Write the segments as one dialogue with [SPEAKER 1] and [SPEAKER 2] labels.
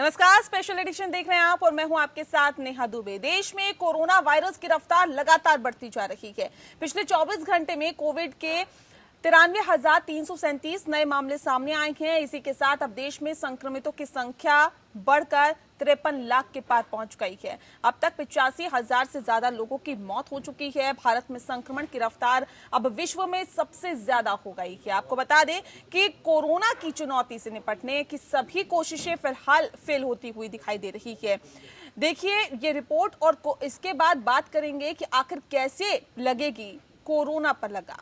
[SPEAKER 1] नमस्कार, special edition देख रहे हैं आप और मैं हूं आपके साथ नेहा दुबे। देश में कोरोना वायरस की रफ्तार लगातार बढ़ती जा रही है। पिछले 24 घंटे में कोविड के 93,337 नए मामले सामने आए हैं। इसी के साथ अब देश में संक्रमितों की संख्या बढ़कर 53 लाख के पार पहुंच गई है। अब तक 85,000 से ज्यादा लोगों की मौत हो चुकी है। भारत में संक्रमण की रफ्तार अब विश्व में सबसे ज्यादा हो गई है। आपको बता दें कि कोरोना की चुनौती से निपटने की सभी कोशिशें फिलहाल फेल होती हुई दिखाई दे रही है। देखिए ये रिपोर्ट और इसके बाद बात करेंगे कि आखिर कैसे लगेगी कोरोना पर लगाम।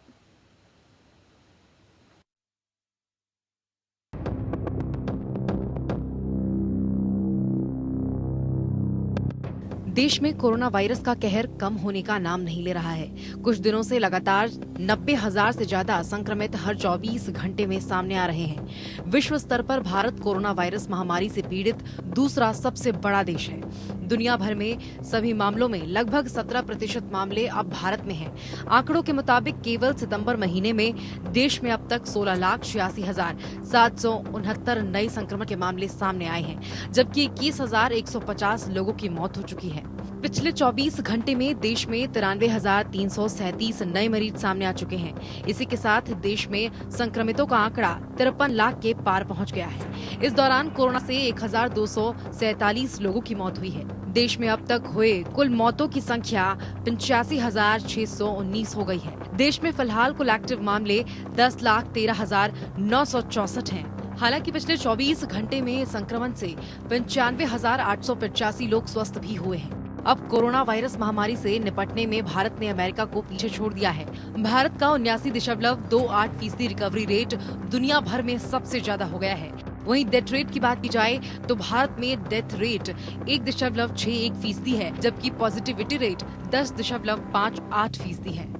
[SPEAKER 2] देश में कोरोना वायरस का कहर कम होने का नाम नहीं ले रहा है। कुछ दिनों से लगातार 90,000 से ज्यादा संक्रमित हर 24 घंटे में सामने आ रहे हैं। विश्व स्तर पर भारत कोरोना वायरस महामारी से पीड़ित दूसरा सबसे बड़ा देश है। दुनिया भर में सभी मामलों में लगभग 17% मामले अब भारत में हैं। आंकड़ों के मुताबिक केवल सितंबर महीने में देश में अब तक 16,86,769 नए संक्रमण के मामले सामने आए हैं, जबकि 21,150 लोगों की मौत हो चुकी है। पिछले 24 घंटे में देश में 93,337 नए मरीज सामने आ चुके हैं। इसी के साथ देश में संक्रमितों का आंकड़ा 53 लाख के पार पहुंच गया है। इस दौरान कोरोना से 1,247 लोगों की मौत हुई है। देश में अब तक हुए कुल मौतों की संख्या 85,619 हो गई है। देश में फिलहाल कुल एक्टिव मामले 10,13,964 हैं। हालांकि पिछले 24 घंटे में संक्रमण से 95,885 लोग स्वस्थ भी हुए हैं। अब कोरोना वायरस महामारी से निपटने में भारत ने अमेरिका को पीछे छोड़ दिया है। भारत का 79.28% रिकवरी रेट दुनिया भर में सबसे ज्यादा हो गया है। वहीं डेथ रेट की बात की जाए तो भारत में डेथ रेट 1.61% है, जबकि पॉजिटिविटी रेट 10.58% है।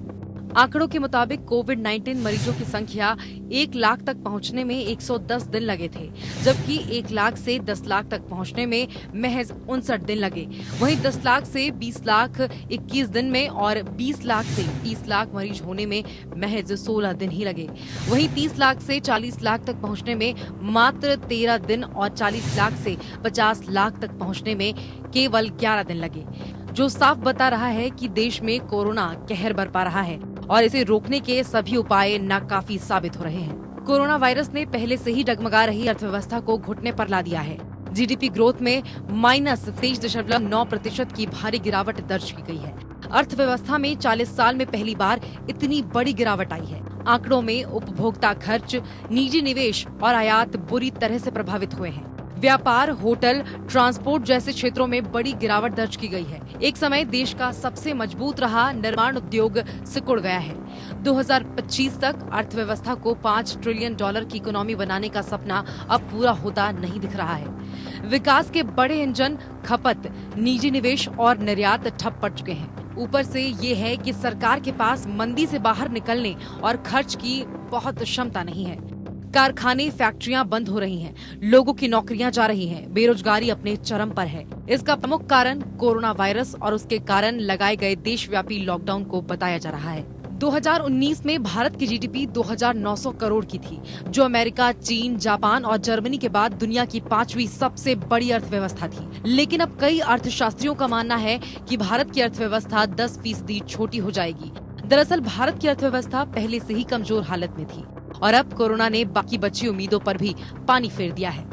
[SPEAKER 2] आंकड़ों के मुताबिक कोविड-19 मरीजों की संख्या 1 लाख तक पहुंचने में 110 दिन लगे थे, जबकि 1 लाख से 10 लाख तक पहुंचने में महज 59 दिन लगे। वहीं 10 लाख से 20 लाख 21 दिन में और 20 लाख से 30 लाख मरीज होने में महज 16 दिन ही लगे। वहीं 30 लाख से 40 लाख तक पहुंचने में मात्र 13 दिन और 40 लाख से 50 लाख तक पहुंचने में केवल 11 दिन लगे, जो साफ बता रहा है कि देश में कोरोना कहर बरपा रहा है और इसे रोकने के सभी उपाय नाकाफी साबित हो रहे हैं। कोरोना वायरस ने पहले से ही डगमगा रही अर्थव्यवस्था को घुटने पर ला दिया है। जीडीपी ग्रोथ में -23.9% की भारी गिरावट दर्ज की गई है। अर्थव्यवस्था में 40 साल में पहली बार इतनी बड़ी गिरावट आई है। आंकड़ों में उपभोक्ता खर्च, निजी निवेश और आयात बुरी तरह से प्रभावित हुए हैं। व्यापार, होटल, ट्रांसपोर्ट जैसे क्षेत्रों में बड़ी गिरावट दर्ज की गई है। एक समय देश का सबसे मजबूत रहा निर्माण उद्योग सिकुड़ गया है। 2025 तक अर्थव्यवस्था को $5 ट्रिलियन की इकोनॉमी बनाने का सपना अब पूरा होता नहीं दिख रहा है। विकास के बड़े इंजन खपत, निजी निवेश और निर्यात ठप पड़ चुके हैं। ऊपर से ये है कि सरकार के पास मंदी से बाहर निकलने और खर्च की बहुत क्षमता नहीं है। कारखाने, फैक्ट्रियां बंद हो रही हैं, लोगों की नौकरियां जा रही हैं, बेरोजगारी अपने चरम पर है। इसका प्रमुख कारण कोरोना वायरस और उसके कारण लगाए गए देशव्यापी लॉकडाउन को बताया जा रहा है। 2019 में भारत की जीडीपी 2,900 करोड़ की थी, जो अमेरिका, चीन, जापान और जर्मनी के बाद दुनिया की 5वीं सबसे बड़ी अर्थव्यवस्था थी। लेकिन अब कई अर्थशास्त्रियों का मानना है कि भारत की अर्थव्यवस्था 10% छोटी हो जाएगी। दरअसल भारत की अर्थव्यवस्था पहले से ही कमजोर हालत में थी और अब कोरोना ने बाकी बची उम्मीदों पर भी पानी फेर दिया है।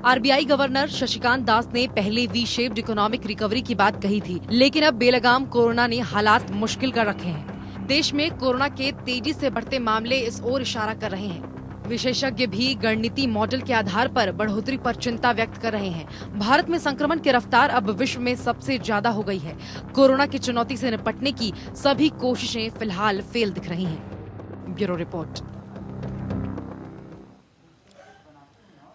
[SPEAKER 2] आरबीआई गवर्नर शशिकांत दास ने पहले वी शेप्ड इकोनॉमिक रिकवरी की बात कही थी, लेकिन अब बेलगाम कोरोना ने हालात मुश्किल कर रखे हैं। देश में कोरोना के तेजी से बढ़ते मामले इस ओर इशारा कर रहे हैं। विशेषज्ञ भी गणितीय मॉडल के आधार पर बढ़ोतरी पर चिंता व्यक्त कर रहे हैं। भारत में संक्रमण की रफ्तार अब विश्व में सबसे ज्यादा हो गई है। कोरोना की चुनौती से निपटने की सभी कोशिशें फिलहाल फेल दिख रही हैं। Bureau report.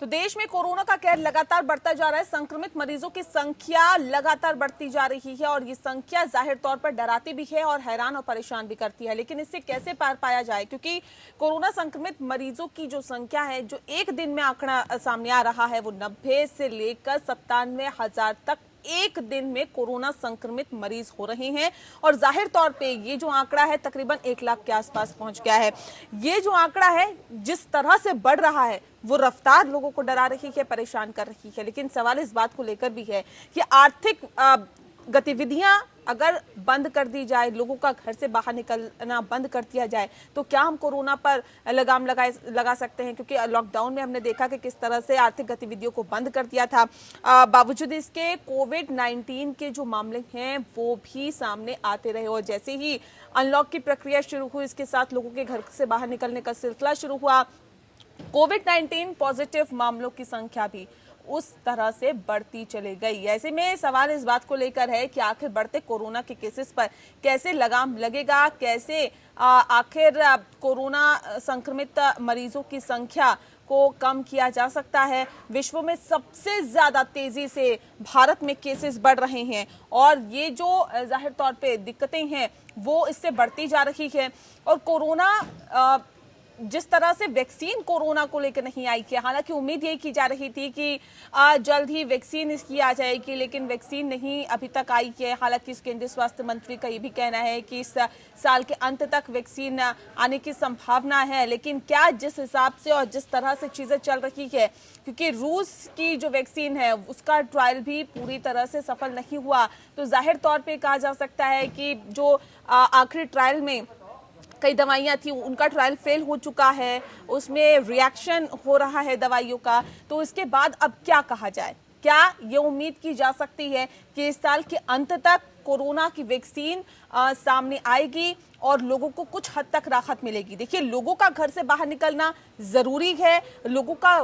[SPEAKER 1] तो देश में कोरोना का कहर लगातार बढ़ता जा रहा है। संक्रमित मरीजों की संख्या लगातार बढ़ती जा रही है और ये संख्या जाहिर तौर पर डराती भी है और हैरान और परेशान भी करती है। लेकिन इससे कैसे पार पाया जाए, क्योंकि कोरोना संक्रमित मरीजों की जो संख्या है, जो एक दिन में आंकड़ा सामने आ रहा है, वो 90 से लेकर 97,000 तक एक दिन में कोरोना संक्रमित मरीज हो रहे हैं और जाहिर तौर पे ये जो आंकड़ा है तकरीबन 1 लाख के आसपास पहुंच गया है। ये जो आंकड़ा है जिस तरह से बढ़ रहा है वो रफ्तार लोगों को डरा रही है, परेशान कर रही है। लेकिन सवाल इस बात को लेकर भी है कि आर्थिक गतिविधियां अगर बंद कर दी जाए, लोगों का घर से बाहर निकलना बंद कर दिया जाए, तो क्या हम कोरोना पर लगाम लगा सकते हैं? क्योंकि लॉकडाउन में हमने देखा कि किस तरह से आर्थिक गतिविधियों को बंद कर दिया था। बावजूद इसके कोविड-19 के जो मामले हैं वो भी सामने आते रहे और जैसे ही अनलॉक की प्रक्रिया शुरू हुई, इसके साथ लोगों के घर से बाहर निकलने का सिलसिला शुरू हुआ, कोविड-19 पॉजिटिव मामलों की संख्या भी उस तरह से बढ़ती चली गई। ऐसे में सवाल इस बात को लेकर है कि आखिर बढ़ते कोरोना के केसेस पर कैसे लगाम लगेगा, कैसे आखिर कोरोना संक्रमित मरीजों की संख्या को कम किया जा सकता है। विश्व में सबसे ज्यादा तेजी से भारत में केसेस बढ़ रहे हैं और ये जो जाहिर तौर पे दिक्कतें हैं वो इससे बढ़ती जा रही है। और कोरोना जिस तरह से वैक्सीन कोरोना को लेकर नहीं आई है, हालांकि उम्मीद यही की जा रही थी कि जल्द ही वैक्सीन इसकी आ जाएगी, लेकिन वैक्सीन नहीं अभी तक आई है। हालांकि केंद्रीय स्वास्थ्य मंत्री का ये भी कहना है कि इस साल के अंत तक वैक्सीन आने की संभावना है। लेकिन क्या जिस हिसाब से और जिस तरह से चीजें चल रही है, क्योंकि रूस की जो वैक्सीन है उसका ट्रायल भी पूरी तरह से सफल नहीं हुआ, तो जाहिर तौर पर कहा जा सकता है कि जो आखिरी ट्रायल में कई दवाइयां थी उनका ट्रायल फेल हो चुका है, उसमें रिएक्शन हो रहा है दवाइयों का। तो इसके बाद अब क्या कहा जाए? क्या ये उम्मीद की जा सकती है कि इस साल के अंत तक कोरोना की वैक्सीन सामने आएगी और लोगों को कुछ हद तक राहत मिलेगी? देखिए, लोगों का घर से बाहर निकलना जरूरी है, लोगों का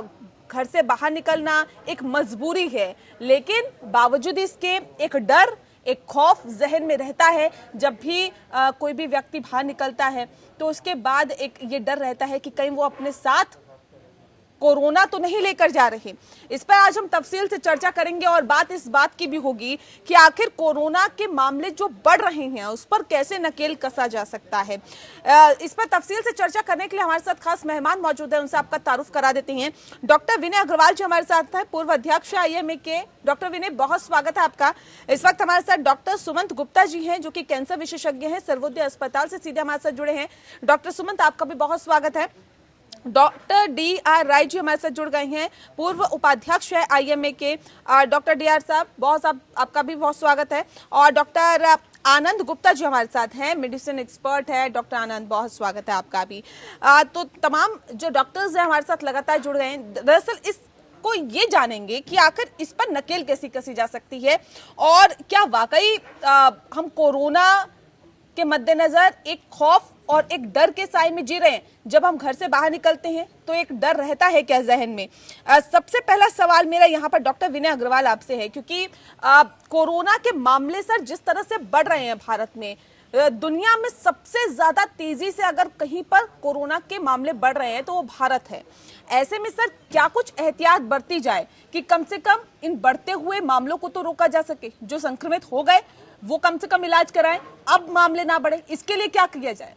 [SPEAKER 1] घर से बाहर निकलना एक मजबूरी है, लेकिन बावजूद इसके एक डर, एक खौफ जहन में रहता है। जब भी कोई भी व्यक्ति बाहर निकलता है तो उसके बाद एक ये डर रहता है कि कहीं वो अपने साथ कोरोना तो नहीं लेकर जा रहे। इस पर आज हम तफसील से चर्चा करेंगे और बात इस बात की भी होगी कि आखिर कोरोना के मामले जो बढ़ रहे हैं उस पर कैसे नकेल कसा जा सकता है। इस पर तफसील से चर्चा करने के लिए हमारे साथ खास मेहमान मौजूद है, उनसे आपका तारुफ करा देते हैं। डॉक्टर विनय अग्रवाल जी हमारे साथ है, पूर्व अध्यक्ष IMA के। डॉक्टर विनय, बहुत स्वागत है आपका। इस वक्त हमारे साथ डॉक्टर सुमंत गुप्ता जी हैं जो कि कैंसर विशेषज्ञ हैं, सर्वोदय अस्पताल से सीधे हमारे साथ जुड़े हैं। डॉक्टर सुमंत, आपका भी बहुत स्वागत है। डॉक्टर DR राय जी हमारे साथ जुड़ गए हैं, पूर्व उपाध्यक्ष है IMA के। डॉक्टर DR साहब, आपका भी बहुत स्वागत है। और डॉक्टर आनंद गुप्ता जी हमारे साथ हैं, मेडिसिन एक्सपर्ट है। डॉक्टर आनंद, बहुत स्वागत है आपका भी। तो तमाम जो डॉक्टर्स हैं हमारे साथ लगातार जुड़ गए हैं। दरअसल को ये जानेंगे कि आखिर इस पर नकेल कैसी कसी जा सकती है और क्या वाकई हम कोरोना के मद्देनजर एक खौफ और एक डर के साए में जी रहे हैं। जब हम घर से बाहर निकलते हैं तो एक डर रहता है क्या जहन में? सबसे पहला सवाल मेरा यहाँ पर डॉक्टर विनय अग्रवाल आपसे है, क्योंकि कोरोना के मामले सर जिस तरह से बढ़ रहे हैं भारत में, दुनिया में सबसे ज्यादा तेजी से अगर कहीं पर कोरोना के मामले बढ़ रहे हैं तो वो भारत है। ऐसे में सर क्या कुछ एहतियात बरती जाए कि कम से कम इन बढ़ते हुए मामलों को तो रोका जा सके? जो संक्रमित हो गए वो कम से कम इलाज कराएं, अब मामले ना बढ़े, इसके लिए क्या किया जाए?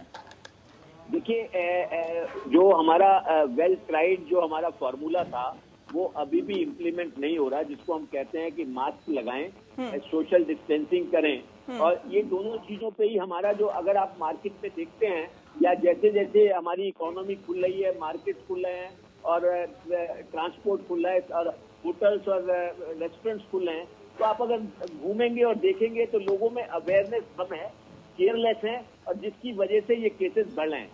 [SPEAKER 3] देखिए, जो हमारा वेल ट्राइड जो हमारा फॉर्मूला था वो अभी भी इम्प्लीमेंट नहीं हो रहा, जिसको हम कहते हैं कि मास्क लगाएं, सोशल डिस्टेंसिंग करें। और ये दोनों चीजों पे ही हमारा जो, अगर आप मार्केट में देखते हैं या जैसे जैसे हमारी इकोनॉमी खुल रही है, मार्केट खुल रहे हैं और ट्रांसपोर्ट खुल रहा है और होटल्स और रेस्टोरेंट्स खुल रहे हैं, तो आप अगर घूमेंगे और देखेंगे तो लोगों में अवेयरनेस कम है, केयरलेस है, और जिसकी वजह से ये केसेस बढ़ रहे हैं।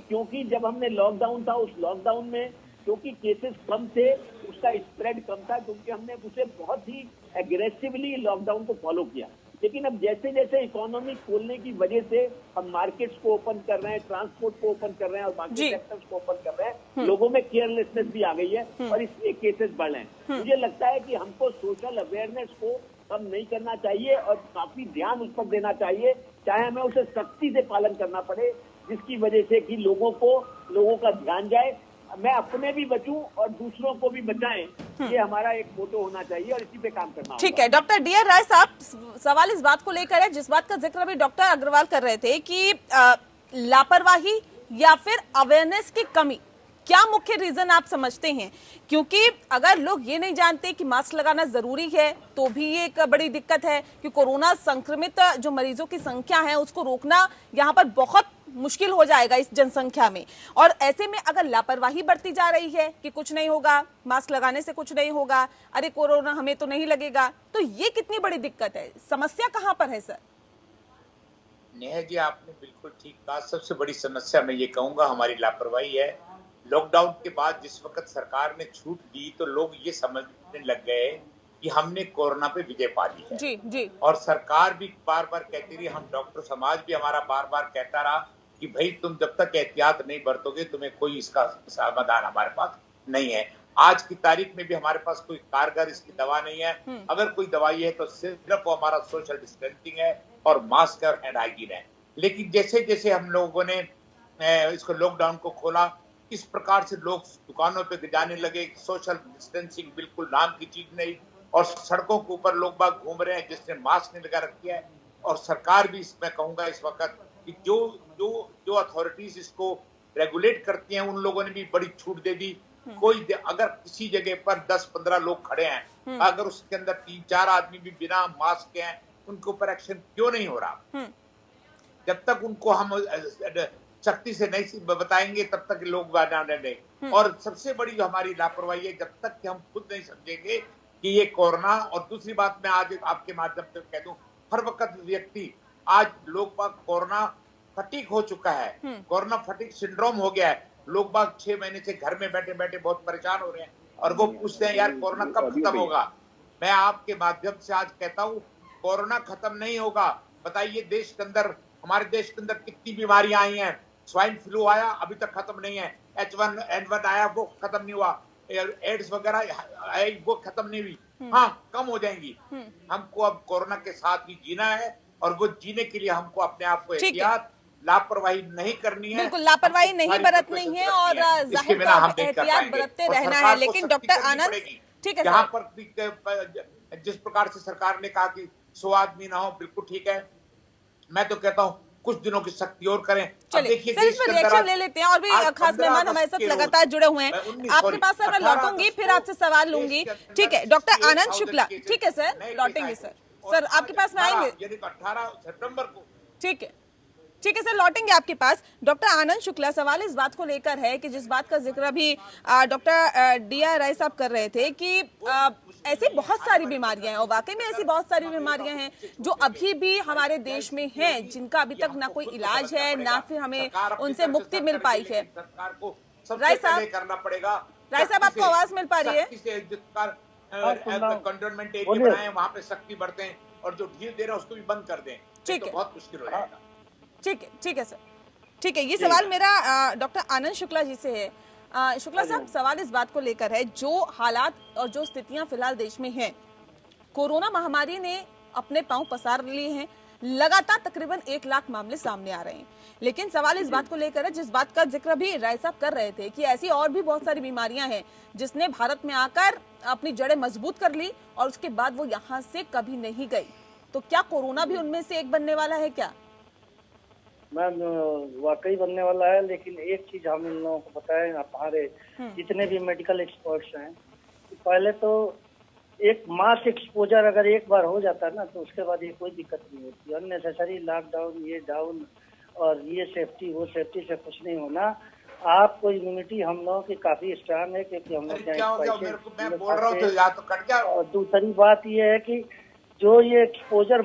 [SPEAKER 3] क्योंकि जब हमने लॉकडाउन था, उस लॉकडाउन में क्योंकि केसेस कम थे, उसका स्प्रेड कम था, क्योंकि हमने उसे बहुत ही एग्रेसिवली लॉकडाउन को फॉलो किया। लेकिन अब जैसे जैसे इकोनॉमी खोलने की वजह से हम मार्केट्स को ओपन कर रहे हैं, ट्रांसपोर्ट को ओपन कर रहे हैं और बाकी सेक्टर्स को ओपन कर रहे हैं, लोगों में केयरलेसनेस भी आ गई है और इसलिए केसेस बढ़ रहे हैं। मुझे लगता है कि हमको सोशल अवेयरनेस को कम नहीं करना चाहिए और काफी ध्यान उस पर देना चाहिए, चाहे हमें उसे सख्ती से पालन करना पड़े, जिसकी वजह से कि लोगों का ध्यान जाए, मैं अपने भी बचूं और दूसरों को भी बचाएं, ये हमारा एक मोटो होना चाहिए और इसी पे काम करना।
[SPEAKER 1] ठीक है डॉक्टर DR राय साहब, सवाल इस बात को लेकर है जिस बात का जिक्र अभी डॉक्टर अग्रवाल कर रहे थे कि लापरवाही या फिर अवेयरनेस की कमी, क्या मुख्य रीजन आप समझते हैं? क्योंकि अगर लोग ये नहीं जानते कि मास्क लगाना जरूरी है तो भी ये एक बड़ी दिक्कत है कि कोरोना संक्रमित जो मरीजों की संख्या है उसको रोकना यहाँ पर बहुत मुश्किल हो जाएगा इस जनसंख्या में। और ऐसे में अगर लापरवाही बढ़ती जा रही है कि कुछ नहीं होगा, मास्क लगाने से कुछ नहीं होगा, अरे कोरोना हमें तो नहीं लगेगा, तो ये कितनी बड़ी दिक्कत है? समस्या कहाँ पर है सर?
[SPEAKER 4] नेहा जी, आपने बिल्कुल ठीक कहा। सबसे बड़ी समस्या मैं ये कहूंगा हमारी लापरवाही है। लॉकडाउन के बाद जिस वक्त सरकार ने छूट दी तो लोग ये समझने लग गए कि हमने कोरोना पे विजय पा ली है।
[SPEAKER 1] जी जी।
[SPEAKER 4] और सरकार भी बार बार कहती रही, हम डॉक्टर समाज भी हमारा बार बार कहता रहा कि भाई तुम जब तक एहतियात नहीं बरतोगे तुम्हें कोई इसका समाधान हमारे पास नहीं है। आज की तारीख में भी हमारे पास कोई कारगर इसकी दवा नहीं है। अगर कोई दवाई है तो सिर्फ वो हमारा सोशल डिस्टेंसिंग है और मास्क और हैंड हाइजीन है। लेकिन जैसे जैसे हम लोगों ने इसको लॉकडाउन को खोला, इस प्रकार से लोग दुकानों पे जाने लगे, सोशल डिस्टेंसिंग बिल्कुल नाम की चीज नहीं, और सड़कों के ऊपर लोग बाग घूम रहे हैं जिसने मास्क नहीं लगा रखी है। और सरकार भी इसमें कहूंगा इस वक्त कि जो अथॉरिटीज इसको रेगुलेट करती हैं उन लोगों ने भी बड़ी छूट दे दी। कोई अगर किसी जगह पर 10-15 लोग खड़े हैं, अगर उसके अंदर 3-4 आदमी भी बिना मास्क के हैं, उनके ऊपर एक्शन क्यों नहीं हो रहा? जब तक उनको हम सख्ती से नहीं बताएंगे तब तक लोग बनाने नहीं। और सबसे बड़ी जो हमारी लापरवाही है, जब तक कि हम खुद नहीं समझेंगे कि ये कोरोना, और दूसरी बात मैं आज आपके माध्यम से कह दूं, हर वक्त व्यक्ति आज लोग बाग कोरोना फटीक हो चुका है, कोरोना फटीक सिंड्रोम हो गया है। लोग बाग 6 महीने से घर में बैठे बैठे बहुत परेशान हो रहे हैं और वो पूछते हैं यार कोरोना कब खत्म होगा? मैं आपके माध्यम से आज कहता हूँ कोरोना खत्म नहीं होगा। बताइए देश के अंदर, हमारे देश के अंदर कितनी बीमारियां आई हैं। स्वाइन फ्लू आया, अभी तक खत्म नहीं है। H1N1 आया, वो खत्म नहीं हुआ। एड्स वगैरह आई, वो खत्म नहीं हुई। हाँ, कम हो जाएंगी। हमको अब कोरोना के साथ ही जीना है और वो जीने के लिए हमको अपने आप को एहतियात, लापरवाही नहीं करनी है।
[SPEAKER 1] बिल्कुल, लापरवाही नहीं बरतनी है और जाहिर तौर पर एहतियात बरतते रहना है। लेकिन डॉक्टर आनंद, ठीक है,
[SPEAKER 4] यहाँ पर जिस प्रकार से सरकार ने कहा कि 100 आदमी ना हो, बिल्कुल ठीक है। मैं तो कहता हूँ कुछ दिनों की सख्ती और करें।
[SPEAKER 1] चलिए सर, इस पर रिएक्शन ले लेते हैं। और भी खास मेहमान हमारे साथ लगातार जुड़े हुए हैं। आपके पास सर मैं लौटूंगी, फिर आपसे सवाल लूंगी। ठीक है, डॉक्टर आनंद शुक्ला। ठीक है सर, लौटेंगे सर। सर आपके पास में आएंगे
[SPEAKER 4] 18 सितंबर को।
[SPEAKER 1] ठीक है, ठीक है सर, लौटेंगे आपके पास। डॉक्टर आनंद शुक्ला, सवाल इस बात को लेकर है कि जिस बात का जिक्र अभी डॉक्टर D.R. राय साहब कर रहे थे कि ऐसी बहुत सारी बीमारियां हैं, और वाकई में ऐसी बहुत सारी बीमारियां हैं जो अभी भी हमारे देश में हैं, जिनका अभी तक ना कोई इलाज है, ना फिर हमें उनसे मुक्ति मिल पाई है। राय साहब
[SPEAKER 4] करना पड़ेगा।
[SPEAKER 1] राय साहब, आपको आवाज मिल पा रही है?
[SPEAKER 4] कंटेनमेंट एरिया बनाए, वहाँ पे सख्ती बरतें और जो ढील दे रहे हैं उसको भी बंद कर दें।
[SPEAKER 1] ठीक है,
[SPEAKER 4] बहुत मुश्किल हो जाएगा।
[SPEAKER 1] ठीक है, ठीक है सर, ठीक है। ये सवाल मेरा डॉक्टर आनंद शुक्ला जी से है। शुक्ला साहब, सवाल इस बात को लेकर है, जो हालात और जो स्थितियां फिलहाल देश में हैं, कोरोना महामारी ने अपने पांव पसार लिए हैं, लगातार तकरीबन 1 लाख मामले सामने आ रहे हैं। लेकिन सवाल इस बात को लेकर है, जिस बात का जिक्र भी राय साहब कर रहे थे कि ऐसी और भी बहुत सारी बीमारियां हैं जिसने भारत में आकर अपनी जड़ें मजबूत कर ली और उसके बाद वो यहाँ से कभी नहीं गई। तो क्या कोरोना भी उनमें से एक बनने वाला है क्या?
[SPEAKER 5] मैम, वाकई बनने वाला है। लेकिन एक चीज हम इन लोगों को बताएं, हमारे जितने भी मेडिकल एक्सपर्ट्स हैं, पहले तो एक मास एक्सपोजर अगर एक बार हो जाता है ना, तो उसके बाद ये कोई दिक्कत नहीं होती। अननेसेसरी लॉकडाउन, ये डाउन और ये सेफ्टी वो सेफ्टी से कुछ नहीं होना। आपको इम्यूनिटी हम लोगों की काफी स्ट्रांग है, क्योंकि हम लोग और दूसरी बात ये है कि जो ये एक्सपोजर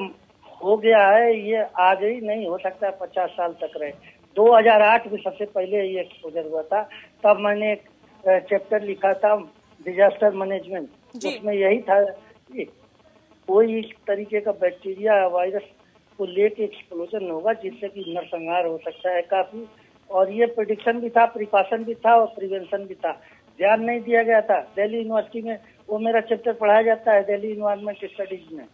[SPEAKER 5] हो गया है, ये आगे ही नहीं हो सकता 50 साल तक रहे। 2008 में सबसे पहले ये एक्सपोजर हुआ था, तब मैंने एक चैप्टर लिखा था डिजास्टर मैनेजमेंट, उसमें यही था कि कोई इस तरीके का बैक्टीरिया वायरस को लेके एक्सप्लोजन होगा जिससे कि नरसंहार हो सकता है काफी। और ये प्रेडिक्शन भी था, प्रिकॉशन भी था और प्रिवेंशन भी था। ध्यान नहीं दिया गया था। दिल्ली यूनिवर्सिटी में वो मेरा चैप्टर पढ़ाया जाता है, दिल्ली इन्वायरमेंट स्टडीज में,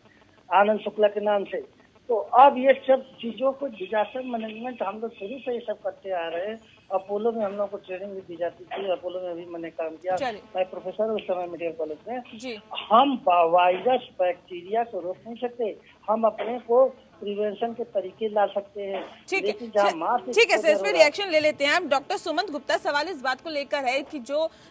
[SPEAKER 5] आनंद शुक्ला के नाम से। तो अब ये सब चीजों को डिजास्टर मैनेजमेंट हम लोग शुरू से ये सब करते आ रहे हैं। अपोलो में हम लोग को ट्रेनिंग भी दी जाती थी। अपोलो में भी मैंने काम किया, मैं प्रोफेसर उस समय मेडिकल कॉलेज में। हम वायरस बैक्टीरिया को रोक नहीं सकते, हम अपने को प्रिवेंशन के तरीके ला सकते हैं।
[SPEAKER 1] ठीक
[SPEAKER 5] लेकिन जहाँ मास
[SPEAKER 1] है, ठीक है सर, इस पे
[SPEAKER 5] exposure हो रहा है,
[SPEAKER 1] रिएक्शन ले लेते हैं हम। डॉक्टर सुमंत गुप्ता, सवाल इस बात को लेकर है कि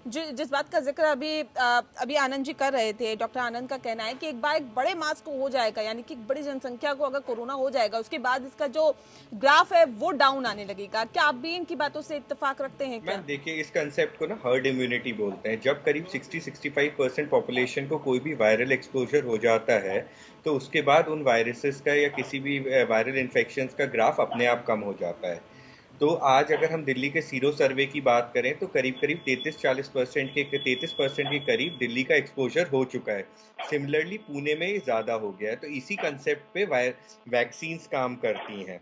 [SPEAKER 1] जिस बात का जिक्र अभी आनंद जी कर रहे थे, डॉक्टर आनंद का कहना है कि एक बार एक बड़े मास को हो जाएगा, यानी कि बड़ी जनसंख्या को अगर कोरोना हो जाएगा, उसके बाद इसका जो ग्राफ है वो डाउन आने लगेगा। क्या आप भी इनकी बातों से इत्तेफाक रखते हैं क्या?
[SPEAKER 6] मैम देखिए, इस कंसेप्ट को ना हर्ड इम्यूनिटी बोलते हैं। जब करीब 60-65% पॉपुलेशन को कोई भी वायरल एक्सपोजर हो जाता है तो उसके बाद उन वायरसेस का या किसी भी वायरल इन्फेक्शंस का ग्राफ अपने आप कम हो जाता है। तो आज अगर हम दिल्ली के सीरो सर्वे की बात करें तो करीब 33% के करीब दिल्ली का एक्सपोजर हो चुका है। सिमिलरली पुणे में ज़्यादा हो गया है। तो इसी कंसेप्ट पे वैक्सीन्स काम करती हैं।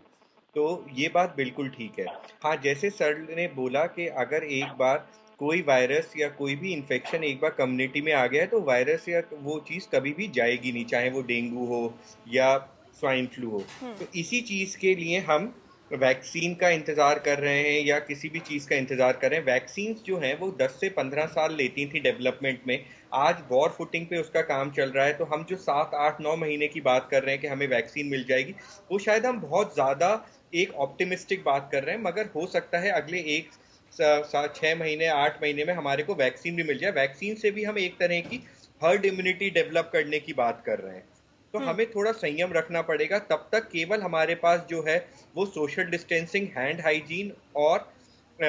[SPEAKER 6] तो ये बात बिल्कुल ठीक है। हाँ, जैसे सर ने बोला कि अगर एक बार कोई वायरस या कोई भी इन्फेक्शन एक बार कम्युनिटी में आ गया है तो वायरस या वो चीज़ कभी भी जाएगी नहीं, चाहे वो डेंगू हो या स्वाइन फ्लू हो। तो इसी चीज़ के लिए हम वैक्सीन का इंतज़ार कर रहे हैं या किसी भी चीज़ का इंतज़ार कर रहे हैं। वैक्सीन जो हैं वो 10 से 15 साल लेती थी डेवलपमेंट में। आज वॉर फुटिंग पे उसका काम चल रहा है। तो हम जो 7, 8, 9 महीने की बात कर रहे हैं कि हमें वैक्सीन मिल जाएगी, वो शायद हम बहुत ज़्यादा एक ऑप्टिमिस्टिक बात कर रहे हैं, मगर हो सकता है अगले 6 महीने 8 महीने में हमारे को वैक्सीन भी मिल जाए। वैक्सीन से भी हम एक तरह की हर्ड इम्यूनिटी डेवलप करने की बात कर रहे हैं। तो हमें थोड़ा संयम रखना पड़ेगा। तब तक केवल हमारे पास जो है वो सोशल डिस्टेंसिंग, हैंड हाइजीन और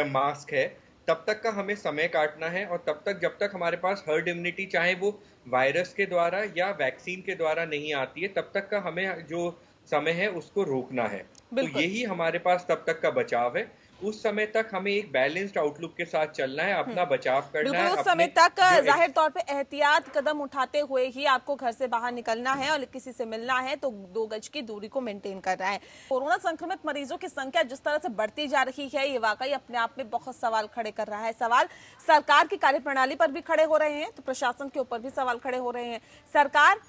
[SPEAKER 6] मास्क है। तब तक का हमें समय काटना है और तब तक जब तक हमारे पास हर्ड इम्यूनिटी, चाहे वो वायरस के द्वारा या वैक्सीन के द्वारा नहीं आती है, तब तक का हमें जो समय है उसको रोकना है। तो यही हमारे पास तब तक का बचाव है। उस समय तक हमें एक बैलेंस्ड आउटलुक के साथ चलना है, अपना बचाव करना है।
[SPEAKER 1] उस समय तक जाहिर तौर पे एहतियात कदम उठाते हुए ही आपको घर से बाहर निकलना है और किसी से मिलना है तो 2 गज की दूरी को मेंटेन करना है। कोरोना संक्रमित मरीजों की संख्या जिस तरह से बढ़ती जा रही है, ये वाकई अपने आप में बहुत सवाल खड़े कर रहा है। सवाल सरकार की कार्यप्रणाली पर भी खड़े हो रहे हैं, तो प्रशासन के ऊपर भी सवाल खड़े हो रहे हैं। सरकार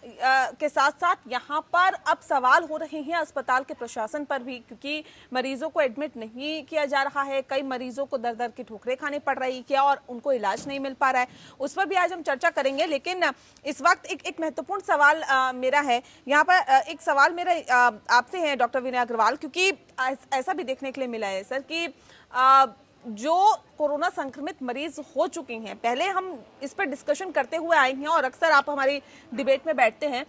[SPEAKER 1] के साथ साथ यहाँ पर अब सवाल हो रहे हैं अस्पताल के प्रशासन पर भी, क्योंकि मरीजों को एडमिट नहीं किया जा रहा है। कई मरीजों को दर दर की ठोकरें खानी पड़ रही है और उनको इलाज नहीं मिल पा रहा है। उस पर भी आज हम चर्चा करेंगे। लेकिन इस वक्त एक महत्वपूर्ण सवाल मेरा है यहाँ पर। एक सवाल मेरा आपसे है डॉक्टर विनय अग्रवाल, क्योंकि ऐसा भी देखने के लिए मिला है सर कि जो कोरोना संक्रमित मरीज हो चुके हैं, पहले हम इस पर डिस्कशन करते हुए आए हैं और अक्सर आप हमारी डिबेट में बैठते हैं,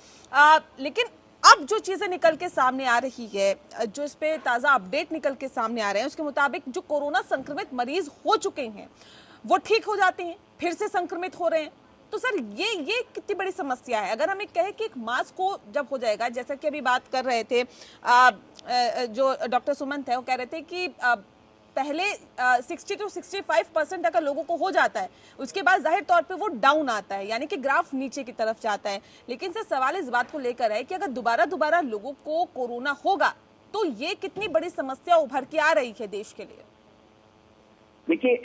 [SPEAKER 1] लेकिन अब जो चीजें निकल के सामने आ रही है, जो इस पे ताजा अपडेट निकल के सामने आ रहे हैं, उसके मुताबिक जो कोरोना संक्रमित मरीज हो चुके हैं वो ठीक हो जाते हैं, फिर से संक्रमित हो रहे हैं। तो सर ये कितनी बड़ी समस्या है? अगर हम एक कहें कि एक मास को जब हो जाएगा, जैसा कि अभी बात कर रहे थे जो डॉक्टर सुमंत है, वो कह रहे थे कि पहले 60 to 65% अगर लोगों को हो जाता है, उसके बाद जाहिर तौर पे वो डाउन आता है, यानी कि ग्राफ नीचे की तरफ जाता है। लेकिन सर सवाल इस बात को लेकर है कि अगर दोबारा लोगों को कोरोना होगा तो ये कितनी बड़ी समस्या उभर के आ रही है देश के लिए?
[SPEAKER 3] देखिए,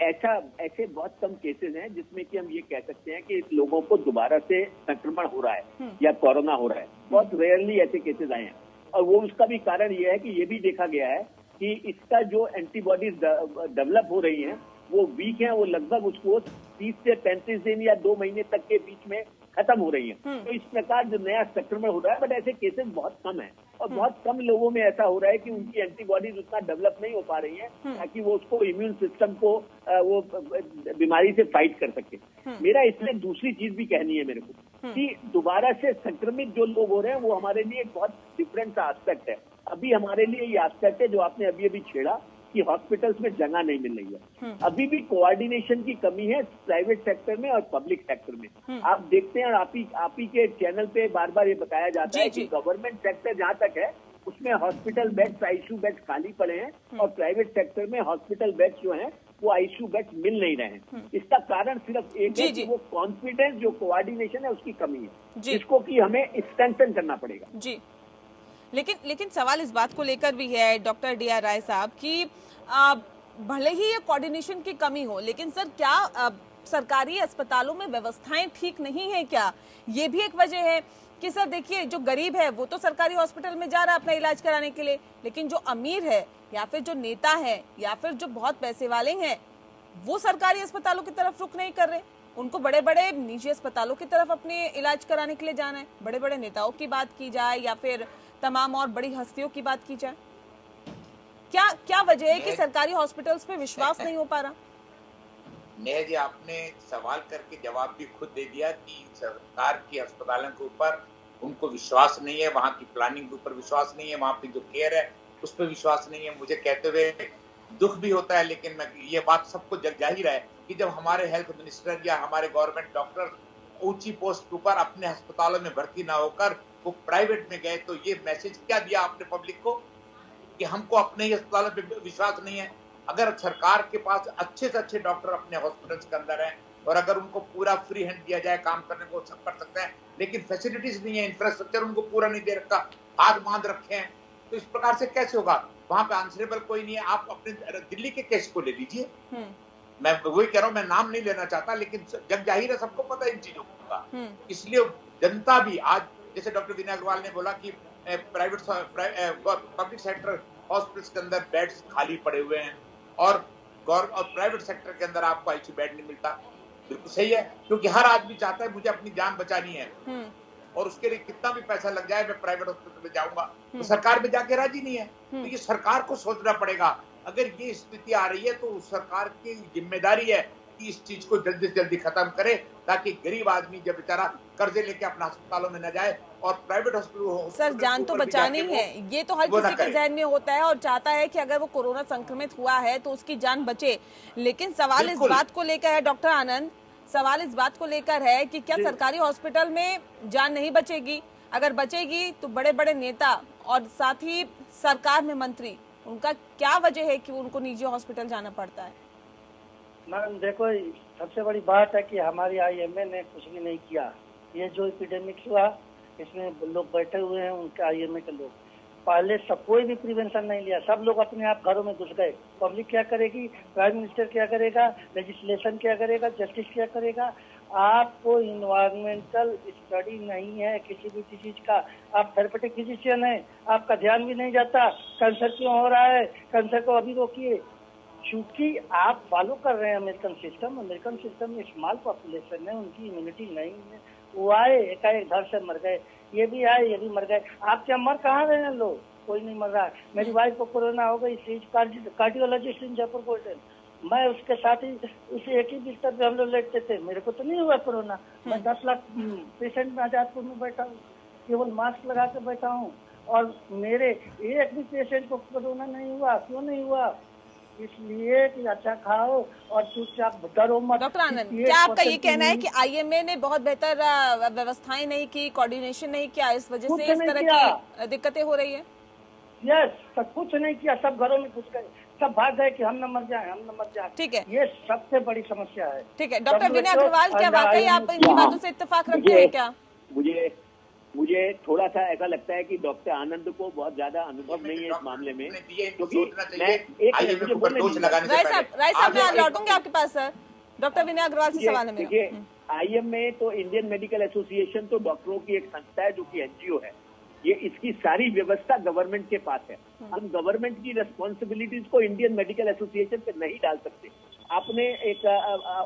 [SPEAKER 3] ऐसे बहुत कम केसेस हैं जिसमें कि हम ये कह सकते हैं कि लोगों को दोबारा से संक्रमण हो रहा है या कोरोना हो रहा है। बहुत रेयरली ऐसे केसेस आए हैं और वो उसका भी कारण ये है कि ये भी देखा गया है कि इसका जो एंटीबॉडीज डेवलप हो रही हैं वो वीक हैं, वो लगभग उसको 30 से 35 दिन या 2 महीने तक के बीच में खत्म हो रही हैं। तो इस प्रकार जो नया संक्रमण हो रहा है, बट ऐसे केसेस बहुत कम है और बहुत कम लोगों में ऐसा हो रहा है कि उनकी एंटीबॉडीज उतना डेवलप नहीं हो पा रही हैं ताकि वो उसको इम्यून सिस्टम को वो बीमारी से फाइट कर सके। मेरा इसमें दूसरी चीज भी कहनी है मेरे को कि दोबारा से संक्रमित जो लोग हो रहे हैं वो हमारे लिए एक बहुत डिफरेंट सा एस्पेक्ट है। अभी हमारे लिए ये एस्पेक्ट है जो आपने अभी छेड़ा कि हॉस्पिटल्स में जगह नहीं मिल रही है। अभी भी कोऑर्डिनेशन की कमी है प्राइवेट सेक्टर में और पब्लिक सेक्टर में। आप देखते हैं, आप ही के चैनल पे बार बार ये बताया जाता है कि गवर्नमेंट सेक्टर जहाँ तक है उसमें हॉस्पिटल बेड्स, आईसीयू बेड्स खाली पड़े हैं और प्राइवेट सेक्टर में हॉस्पिटल बेड्स जो हैं वो आईसीयू बेड्स मिल नहीं रहे हैं। इसका कारण सिर्फ एक है कि वो कॉन्फिडेंस, जो कोऑर्डिनेशन है उसकी कमी है, जिसको कि हमें स्ट्रेंथन करना पड़ेगा।
[SPEAKER 1] जी, लेकिन सवाल इस बात को लेकर भी है डॉक्टर D.R. राय साहब कि भले ही ये कोऑर्डिनेशन की कमी हो, लेकिन सर क्या सरकारी अस्पतालों में व्यवस्थाएं ठीक नहीं है क्या? ये भी एक वजह है कि सर देखिए, जो गरीब है वो तो सरकारी हॉस्पिटल में जा रहा है अपना इलाज कराने के लिए, लेकिन जो अमीर है या फिर जो नेता है या फिर जो बहुत पैसे वाले हैं वो सरकारी अस्पतालों की तरफ रुख नहीं कर रहे। उनको बड़े बड़े निजी अस्पतालों की तरफ अपने इलाज कराने के लिए जाना है। बड़े बड़े नेताओं की बात की जाए या फिर तमाम और बड़ी हस्तियों की बात की जाए, क्या क्या वजह है कि सरकारी हॉस्पिटल्स पे विश्वास नहीं हो पा रहा?
[SPEAKER 4] नेहा जी, आपने सवाल करके जवाब भी खुद दे दिया कि सरकार के अस्पतालों के ऊपर उनको विश्वास नहीं है, वहाँ की प्लानिंग के ऊपर विश्वास नहीं है, वहाँ पे जो केयर है उस पर विश्वास नहीं है। मुझे कहते हुए दुख भी होता है, लेकिन मैं ये बात सबको जग जाहिर है कि जब हमारे हेल्थ मिनिस्टर या हमारे गवर्नमेंट डॉक्टर ऊंची पोस्ट के ऊपर अपने अस्पतालों में भर्ती ना होकर वो प्राइवेट में गए, तो ये मैसेज क्या दिया आपने पब्लिक को कि हमको अपने ही अस्पतालों पे विश्वास नहीं है। अगर सरकार के पास अच्छे से अच्छे डॉक्टर अपने हॉस्पिटल्स के अंदर हैं और अगर उनको पूरा फ्री हैंड दिया जाए, काम करने को सब कर सकते हैं, लेकिन फैसिलिटीज नहीं है, इंफ्रास्ट्रक्चर उनको पूरा नहीं दे रखा, हाथ बांध रखे हैं, तो इस प्रकार से कैसे होगा? वहां पे आंसरेबल कोई नहीं है। आप अपने दिल्ली के केस को ले लीजिए, मैं वही कह रहा हूं, मैं नाम नहीं लेना चाहता, लेकिन जग जाहिर है, सबको पता है इन चीजों का। इसलिए जनता भी आज, जैसे डॉक्टर विनय अग्रवाल ने बोला कि पब्लिक सेक्टर हॉस्पिटल्स के अंदर बेड्स खाली पड़े हुए हैं और प्राइवेट सेक्टर के अंदर आपको आईसीयू बेड नहीं मिलता। बिल्कुल सही है, क्योंकि हर आदमी चाहता है मुझे अपनी जान बचानी है और उसके लिए कितना भी पैसा लग जाए मैं प्राइवेट हॉस्पिटल में जाऊंगा, तो सरकार में जाके राजी नहीं है। तो ये सरकार को सोचना पड़ेगा। अगर ये स्थिति आ रही है तो सरकार की जिम्मेदारी है कि इस चीज को जल्दी से जल्दी खत्म करे, ताकि गरीब आदमी जब बेचारा कर्जे लेके अपने अस्पतालों में न जाए और प्राइवेट हॉस्पिटल।
[SPEAKER 1] सर, जान तो बचानी है, ये तो हर किसी के जहन में होता है और चाहता है कि अगर वो कोरोना संक्रमित हुआ है तो उसकी जान बचे। लेकिन सवाल इस बात को लेकर है डॉक्टर आनंद, सवाल इस बात को लेकर है कि क्या सरकारी हॉस्पिटल में जान नहीं बचेगी? अगर बचेगी तो बड़े बड़े नेता और साथ ही सरकार में मंत्री, उनका क्या वजह है कि उनको निजी हॉस्पिटल जाना पड़ता है?
[SPEAKER 5] मैम देखो, सबसे बड़ी बात है कि हमारी आईएमए ने कुछ भी नहीं किया। ये जो एपिडेमिक हुआ इसमें लोग बैठे हुए हैं, उनके आईएमए के लोग पहले सब कोई भी प्रिवेंशन नहीं लिया, सब लोग अपने आप घरों में घुस गए। पब्लिक क्या करेगी? प्राइम मिनिस्टर क्या करेगा? लेजिस्लेशन क्या करेगा? जस्टिस क्या करेगा? आपको इन्वायरमेंटल स्टडी नहीं है किसी भी चीज का। आप थेरेपेटिक फिजिशियन है, आपका ध्यान भी नहीं जाता कैंसर क्यों हो रहा है, कैंसर को अभी रोकिए। चूंकि आप फॉलो कर रहे हैं अमेरिकन सिस्टम में स्मॉल पॉपुलेशन है, उनकी इम्यूनिटी नहीं है, वो आए एकाएक घर से मर गए, ये भी आए ये भी मर गए। आप क्या मर कहाँ रहे हैं लोग? कोई नहीं मर रहा। मेरी वाइफ को कोरोना हो गई, कार्डियोलॉजिस्ट इन जयपुर गोल्डन, मैं उसके साथ ही उसे एक ही बिस्तर पे हम लोग लेटते थे, मेरे को तो नहीं हुआ कोरोना। मैं 10 लाख पेशेंट में आजादपुर में बैठा हूँ, केवल मास्क लगा के बैठा हूँ और मेरे एक भी पेशेंट को कोरोना नहीं हुआ। क्यों नहीं हुआ? इसलिए कि अच्छा खाओ और चुपचाप डरो मत।
[SPEAKER 1] डॉक्टर आनंद, क्या आपका ये कहना है कि आईएमए ने बहुत बेहतर व्यवस्थाएं नहीं की, कोऑर्डिनेशन नहीं किया, इस वजह से इस तरह की दिक्कतें हो रही है?
[SPEAKER 5] यस, सब कुछ नहीं किया, सब घरों में घुस गए, सब भाग गए कि हम न मर जाए।
[SPEAKER 1] ठीक है,
[SPEAKER 5] ये सबसे बड़ी समस्या है।
[SPEAKER 1] ठीक है, डॉक्टर विनय अग्रवाल, क्या वाकई आप इनकी बातों से इत्तेफाक रखते हैं क्या?
[SPEAKER 3] मुझे थोड़ा सा ऐसा लगता है कि डॉक्टर आनंद को बहुत ज्यादा अनुभव नहीं है इस मामले में, क्योंकि
[SPEAKER 1] राय साहब मैं लौटूंगी आपके पास सर। डॉक्टर विनय अग्रवाल से सवाल है मेरा।
[SPEAKER 3] देखिए, आईएमए तो इंडियन मेडिकल एसोसिएशन तो डॉक्टरों की एक संस्था है जो कि एनजीओ है। ये इसकी सारी व्यवस्था गवर्नमेंट के पास है। हम गवर्नमेंट की रेस्पॉन्सिबिलिटीज को इंडियन मेडिकल एसोसिएशन पे नहीं डाल सकते। आपने एक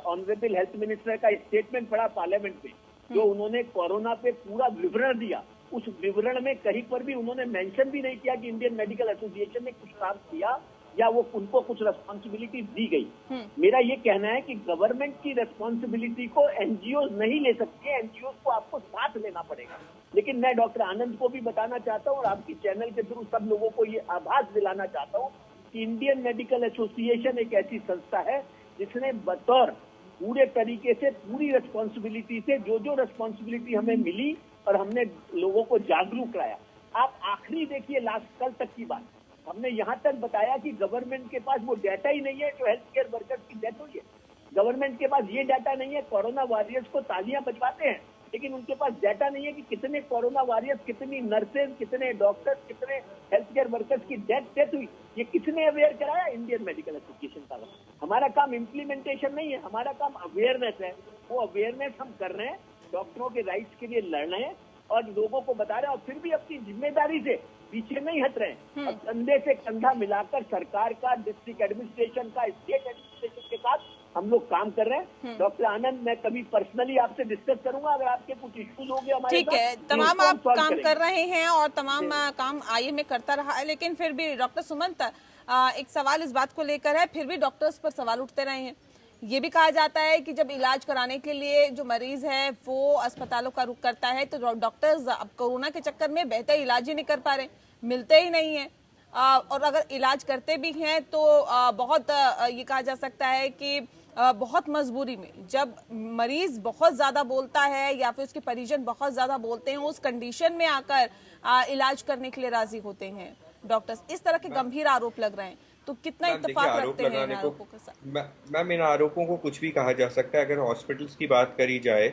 [SPEAKER 3] ऑनरेबल हेल्थ मिनिस्टर का स्टेटमेंट पढ़ा पार्लियामेंट में, जो उन्होंने कोरोना पे पूरा विवरण दिया। उस विवरण में कहीं पर भी उन्होंने मेंशन भी नहीं किया कि इंडियन मेडिकल एसोसिएशन ने कुछ काम किया या वो उनको कुछ रेस्पॉन्सिबिलिटी दी गई। मेरा ये कहना है कि गवर्नमेंट की रेस्पॉन्सिबिलिटी को एनजीओ नहीं ले सकती है, एनजीओ को आपको साथ लेना पड़ेगा। लेकिन मैं डॉक्टर आनंद को भी बताना चाहता हूँ और आपकी चैनल के थ्रू सब लोगों को ये आभास दिलाना चाहता हूँ कि इंडियन मेडिकल एसोसिएशन एक ऐसी संस्था है जिसने बतौर पूरे तरीके से पूरी रेस्पॉन्सिबिलिटी से जो रेस्पॉन्सिबिलिटी हमें मिली और हमने लोगों को जागरूक कराया। आप आखिरी देखिए, लास्ट कल तक की बात, हमने यहाँ तक बताया कि गवर्नमेंट के पास वो डाटा ही नहीं है जो हेल्थ केयर वर्कर्स की डेथ हुई है। गवर्नमेंट के पास ये डाटा नहीं है। कोरोना वॉरियर्स को तालियां बजवाते हैं, लेकिन उनके पास डाटा नहीं है कि कितने कोरोना वॉरियर्स, कितनी नर्सेज, कितने डॉक्टर्स, कितने हेल्थ केयर वर्कर्स की डेथ हुई। ये किसने अवेयर कराया? इंडियन मेडिकल एसोसिएशन का। हमारा काम इम्प्लीमेंटेशन नहीं है, हमारा काम अवेयरनेस है। वो अवेयरनेस हम कर रहे हैं, डॉक्टरों के राइट्स के लिए लड़ रहे हैं और लोगों को बता रहे हैं, और फिर भी अपनी जिम्मेदारी से पीछे नहीं हट रहे हैं। और कंधे से कंधा मिलाकर सरकार का, डिस्ट्रिक्ट एडमिनिस्ट्रेशन का, स्टेट एडमिनिस्ट्रेशन के साथ हम लोग काम कर रहे हैं। डॉक्टर आनंद, मैं कभी पर्सनली आपसे डिस्कस करूंगा अगर आपके कुछ इश्यूज होंगे हमारे
[SPEAKER 1] ठीक है,
[SPEAKER 3] साथ,
[SPEAKER 1] तमाम
[SPEAKER 3] तो
[SPEAKER 1] आप
[SPEAKER 3] solve
[SPEAKER 1] काम
[SPEAKER 3] करेंगे।
[SPEAKER 1] कर रहे हैं और तमाम काम IMA करता रहा है, लेकिन फिर भी डॉक्टर सुमंत, एक सवाल इस बात को लेकर है, फिर भी डॉक्टर्स पर सवाल उठते रहे हैं। ये भी कहा जाता है कि जब इलाज कराने के लिए जो मरीज है वो अस्पतालों का रुख करता है तो डॉक्टर्स अब कोरोना के चक्कर में बेहतर इलाज ही नहीं कर पा रहे, मिलते ही नहीं है। और अगर इलाज करते भी हैं तो बहुत ये कहा जा सकता है कि बहुत मजबूरी में, जब मरीज बहुत ज्यादा बोलता है या फिर उसके परिजन बहुत ज्यादा बोलते हैं, उस कंडीशन में आकर इलाज करने के लिए राजी होते हैं डॉक्टर्स। इस तरह के गंभीर आरोप लग रहे हैं, तो कितना इत्तेफाक रखते हैं इन आरोपों के साथ?
[SPEAKER 6] मैम, इन आरोपों को कुछ भी कहा जा सकता है। अगर हॉस्पिटल्स की बात करी जाए,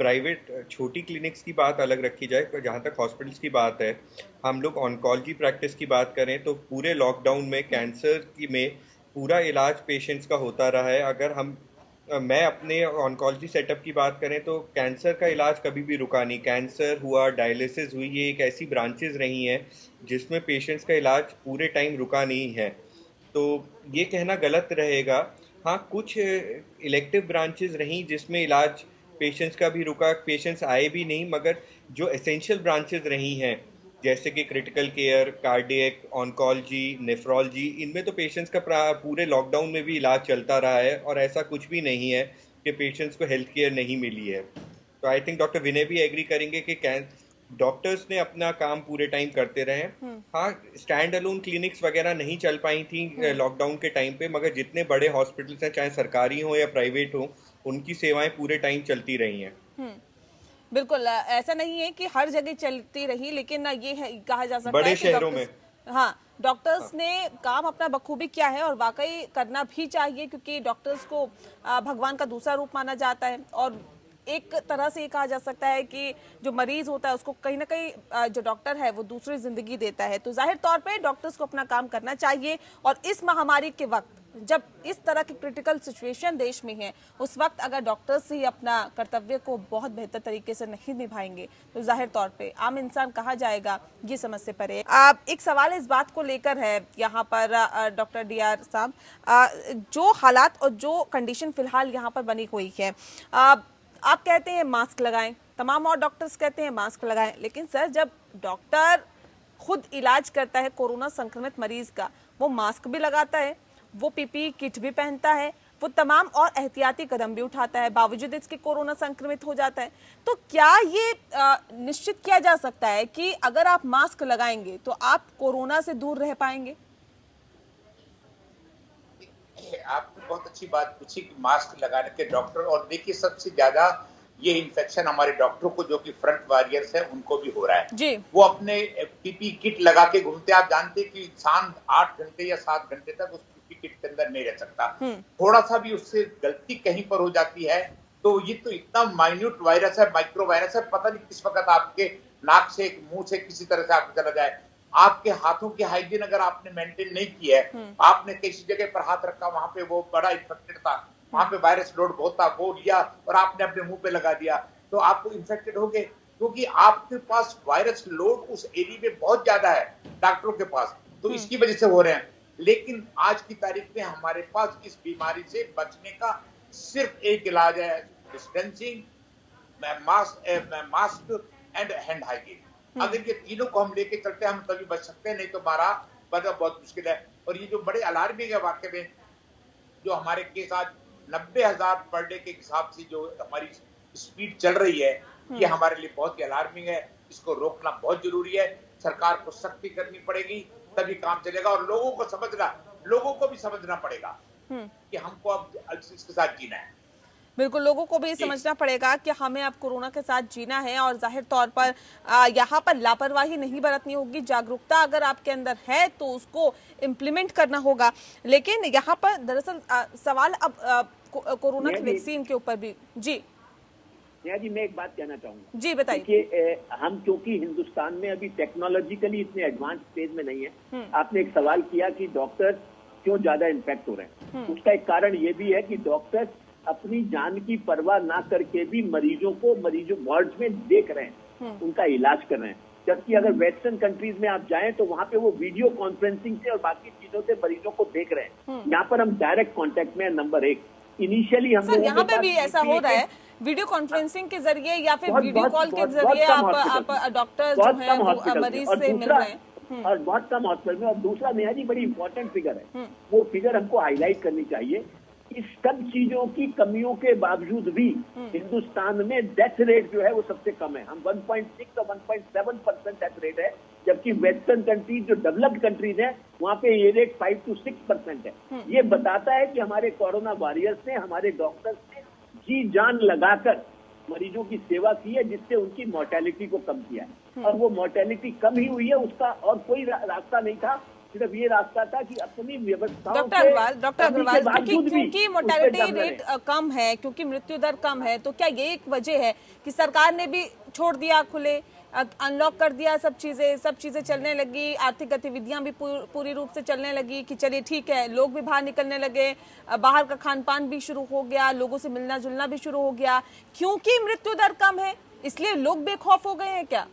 [SPEAKER 6] प्राइवेट छोटी क्लिनिक्स की बात अलग रखी जाए, जहां तक हॉस्पिटल्स की बात है, हम लोग ऑन्कोलॉजी प्रैक्टिस की बात करें तो पूरे लॉकडाउन में कैंसर में पूरा इलाज पेशेंट्स का होता रहा है। मैं अपने ऑन्कोलॉजी सेटअप की बात करें तो कैंसर का इलाज कभी भी रुका नहीं। कैंसर हुआ, डायलिसिस हुई, ये एक ऐसी ब्रांचेस रही हैं जिसमें पेशेंट्स का इलाज पूरे टाइम रुका नहीं है, तो ये कहना गलत रहेगा। हाँ, कुछ इलेक्टिव ब्रांचेस रहीं जिसमें इलाज पेशेंट्स का भी रुका, पेशेंट्स आए भी नहीं, मगर जो एसेंशियल ब्रांचेस रही हैं जैसे कि critical care, cardiac, oncology, nephrology, इनमें तो पेशेंट्स का पूरे लॉकडाउन में भी इलाज चलता रहा है और ऐसा कुछ भी नहीं है कि पेशेंट्स को हेल्थ केयर नहीं मिली है। तो आई थिंक डॉक्टर विनय भी एग्री करेंगे कि डॉक्टर्स ने अपना काम पूरे टाइम करते रहे। हाँ, स्टैंड अलोन क्लिनिक्स वगैरह नहीं चल पाई थी लॉकडाउन के टाइम पे, मगर जितने बड़े हॉस्पिटल्स हैं, चाहे सरकारी हो या प्राइवेट हो, उनकी सेवाएं पूरे टाइम चलती रही हैं।
[SPEAKER 1] बिल्कुल, ऐसा नहीं है कि हर जगह चलती रही, लेकिन ये है, कहा जा सकता
[SPEAKER 6] बड़े
[SPEAKER 1] है कि
[SPEAKER 6] शहरों में
[SPEAKER 1] डॉक्टर्स ने काम अपना बखूबी किया है और वाकई करना भी चाहिए, क्योंकि डॉक्टर्स को भगवान का दूसरा रूप माना जाता है। और एक तरह से ये कहा जा सकता है कि जो मरीज होता है उसको कहीं ना कहीं जो डॉक्टर है वो दूसरी जिंदगी देता है। तो जाहिर तौर पे डॉक्टर्स को अपना काम करना चाहिए, और इस महामारी के वक्त जब इस तरह की क्रिटिकल सिचुएशन देश में है, उस वक्त अगर डॉक्टर्स ही अपना कर्तव्य को बहुत बेहतर तरीके से नहीं निभाएंगे तो जाहिर तौर पे आम इंसान कहा जाएगा, ये समझ से परे। एक सवाल इस बात को लेकर है यहाँ पर डॉक्टर DR साहब, जो हालात और जो कंडीशन फिलहाल यहाँ पर बनी हुई है, आप कहते हैं मास्क लगाएं, तमाम और डॉक्टर्स कहते हैं मास्क लगाएं, लेकिन सर जब डॉक्टर खुद इलाज करता है कोरोना संक्रमित मरीज का, वो मास्क भी लगाता है, वो PPE किट भी पहनता है, वो तमाम और एहतियाती कदम भी उठाता है, बावजूद इसके कोरोना संक्रमित हो जाता है। तो क्या ये निश्चित किया जा सकता है कि अगर आप मास्क लगाएंगे तो आप कोरोना से दूर रह पाएंगे?
[SPEAKER 4] आपने बहुत अच्छी बात पूछी कि मास्क लगाने के डॉक्टर, और देखिए सबसे ज्यादा ये इन्फेक्शन हमारे डॉक्टरों को, जो कि फ्रंट वॉरियर्स है, उनको भी हो रहा है
[SPEAKER 1] जी।
[SPEAKER 4] वो अपने PPE किट लगा के घूमते। आप जानते हैं कि इंसान 8 घंटे या 7 घंटे तक उस PPE किट के अंदर नहीं रह सकता। थोड़ा सा भी उससे गलती कहीं पर हो जाती है तो ये तो इतना माइन्यूट वायरस है, माइक्रो वायरस है, पता नहीं किस वक्त आपके नाक से, मुंह से किसी तरह से आपको चला जाए। आपके हाथों की हाइजीन अगर आपने मेंटेन नहीं की है, आपने किसी जगह पर हाथ रखा, वहां पे वो बड़ा इन्फेक्टेड था, वहां पे वायरस लोड बहुत था, वो लिया और आपने अपने मुंह पे लगा दिया, तो आपको इन्फेक्टेड हो गए, क्योंकि आपके पास वायरस लोड उस एरिया में बहुत ज्यादा है डॉक्टरों के पास, तो इसकी वजह से हो रहे हैं। लेकिन आज की तारीख में हमारे पास इस बीमारी से बचने का सिर्फ एक इलाज है, distancing, mask and hand hygiene. अगर ये तीनों को हम लेके चलते हैं, हम तभी बच सकते हैं, नहीं तो हमारा बचना बहुत मुश्किल है। और ये जो बड़े अलार्मिंग है वाकई में, जो हमारे केस आज 90,000 पर डे के हिसाब से जो हमारी स्पीड चल रही है, ये हमारे लिए बहुत ही अलार्मिंग है। इसको रोकना बहुत जरूरी है, सरकार को सख्ती करनी पड़ेगी, तभी काम चलेगा। और लोगों को भी समझना पड़ेगा कि हमको अब इसके साथ जीना है।
[SPEAKER 1] बिल्कुल, लोगों को भी समझना पड़ेगा कि हमें अब कोरोना के साथ जीना है, और जाहिर तौर पर यहाँ पर लापरवाही नहीं बरतनी होगी। जागरूकता अगर आपके अंदर है तो उसको इम्प्लीमेंट करना होगा। लेकिन यहाँ पर दरअसल सवाल अब कोरोना की वैक्सीन के ऊपर भी। जी
[SPEAKER 3] नेहा जी, मैं एक बात कहना चाहूंगा।
[SPEAKER 1] जी बताइए।
[SPEAKER 3] देखिए, हम क्योंकि हिंदुस्तान में अभी टेक्नोलॉजिकली इतने एडवांस स्टेज में नहीं है। आपने एक सवाल किया कि डॉक्टर क्यों ज्यादा इम्पैक्ट हो रहे हैं, उसका एक कारण ये भी है कि डॉक्टर अपनी जान की परवाह ना करके भी मरीजों वार्ड्स में देख रहे हैं, उनका इलाज कर रहे हैं। जबकि अगर वेस्टर्न कंट्रीज में आप जाएं तो वहां पे वो वीडियो कॉन्फ्रेंसिंग से और बाकी चीजों से मरीजों को देख रहे हैं। यहाँ पर हम डायरेक्ट कांटेक्ट में है, नंबर 1। इनिशियली हम
[SPEAKER 1] सर
[SPEAKER 3] लोगों
[SPEAKER 1] यहाँ
[SPEAKER 3] के
[SPEAKER 1] पे भी
[SPEAKER 3] पास
[SPEAKER 1] ऐसा हो रहा है वीडियो कॉन्फ्रेंसिंग के जरिए या फिर वीडियो कॉल के जरिए आप डॉक्टर जो है वो मरीज से मिल रहे हैं।
[SPEAKER 3] और बहुत कम हॉस्पिटल में। और दूसरा नेहा जी बड़ी इंपॉर्टेंट फिगर है, वो फिगर हमको हाईलाइट करनी चाहिए। इस सब चीजों की कमियों के बावजूद भी हिंदुस्तान में डेथ रेट जो है वो सबसे कम है। हम 1.6 और 1.7% डेथ रेट है, जबकि वेस्टर्न कंट्रीज जो डेवलप्ड कंट्रीज है वहाँ पे ये रेट 5 to 6% है। ये बताता है कि हमारे कोरोना वॉरियर्स ने, हमारे डॉक्टर्स ने जी जान लगाकर मरीजों की सेवा की है, जिससे उनकी मोर्टेलिटी को कम किया है। और वो मोर्टेलिटी कम ही हुई है, उसका और कोई रास्ता नहीं था, सिर्फ ये रास्ता था कि अपनी व्यवस्थाओं
[SPEAKER 1] डॉक्टर अग्रवाल क्योंकि मोर्टेलिटी रेट कम है, क्योंकि मृत्यु दर कम है, तो क्या ये एक वजह है कि सरकार ने भी छोड़ दिया खुले, अनलॉक कर दिया सब चीजें चलने लगी, आर्थिक गतिविधियां भी पूरी रूप से चलने लगी कि चलिए ठीक है, लोग भी बाहर निकलने लगे, बाहर का खान पान भी शुरू हो गया, लोगों से मिलना जुलना भी शुरू हो गया, क्योंकि मृत्यु दर कम है इसलिए लोग बेखौफ हो गए हैं क्या?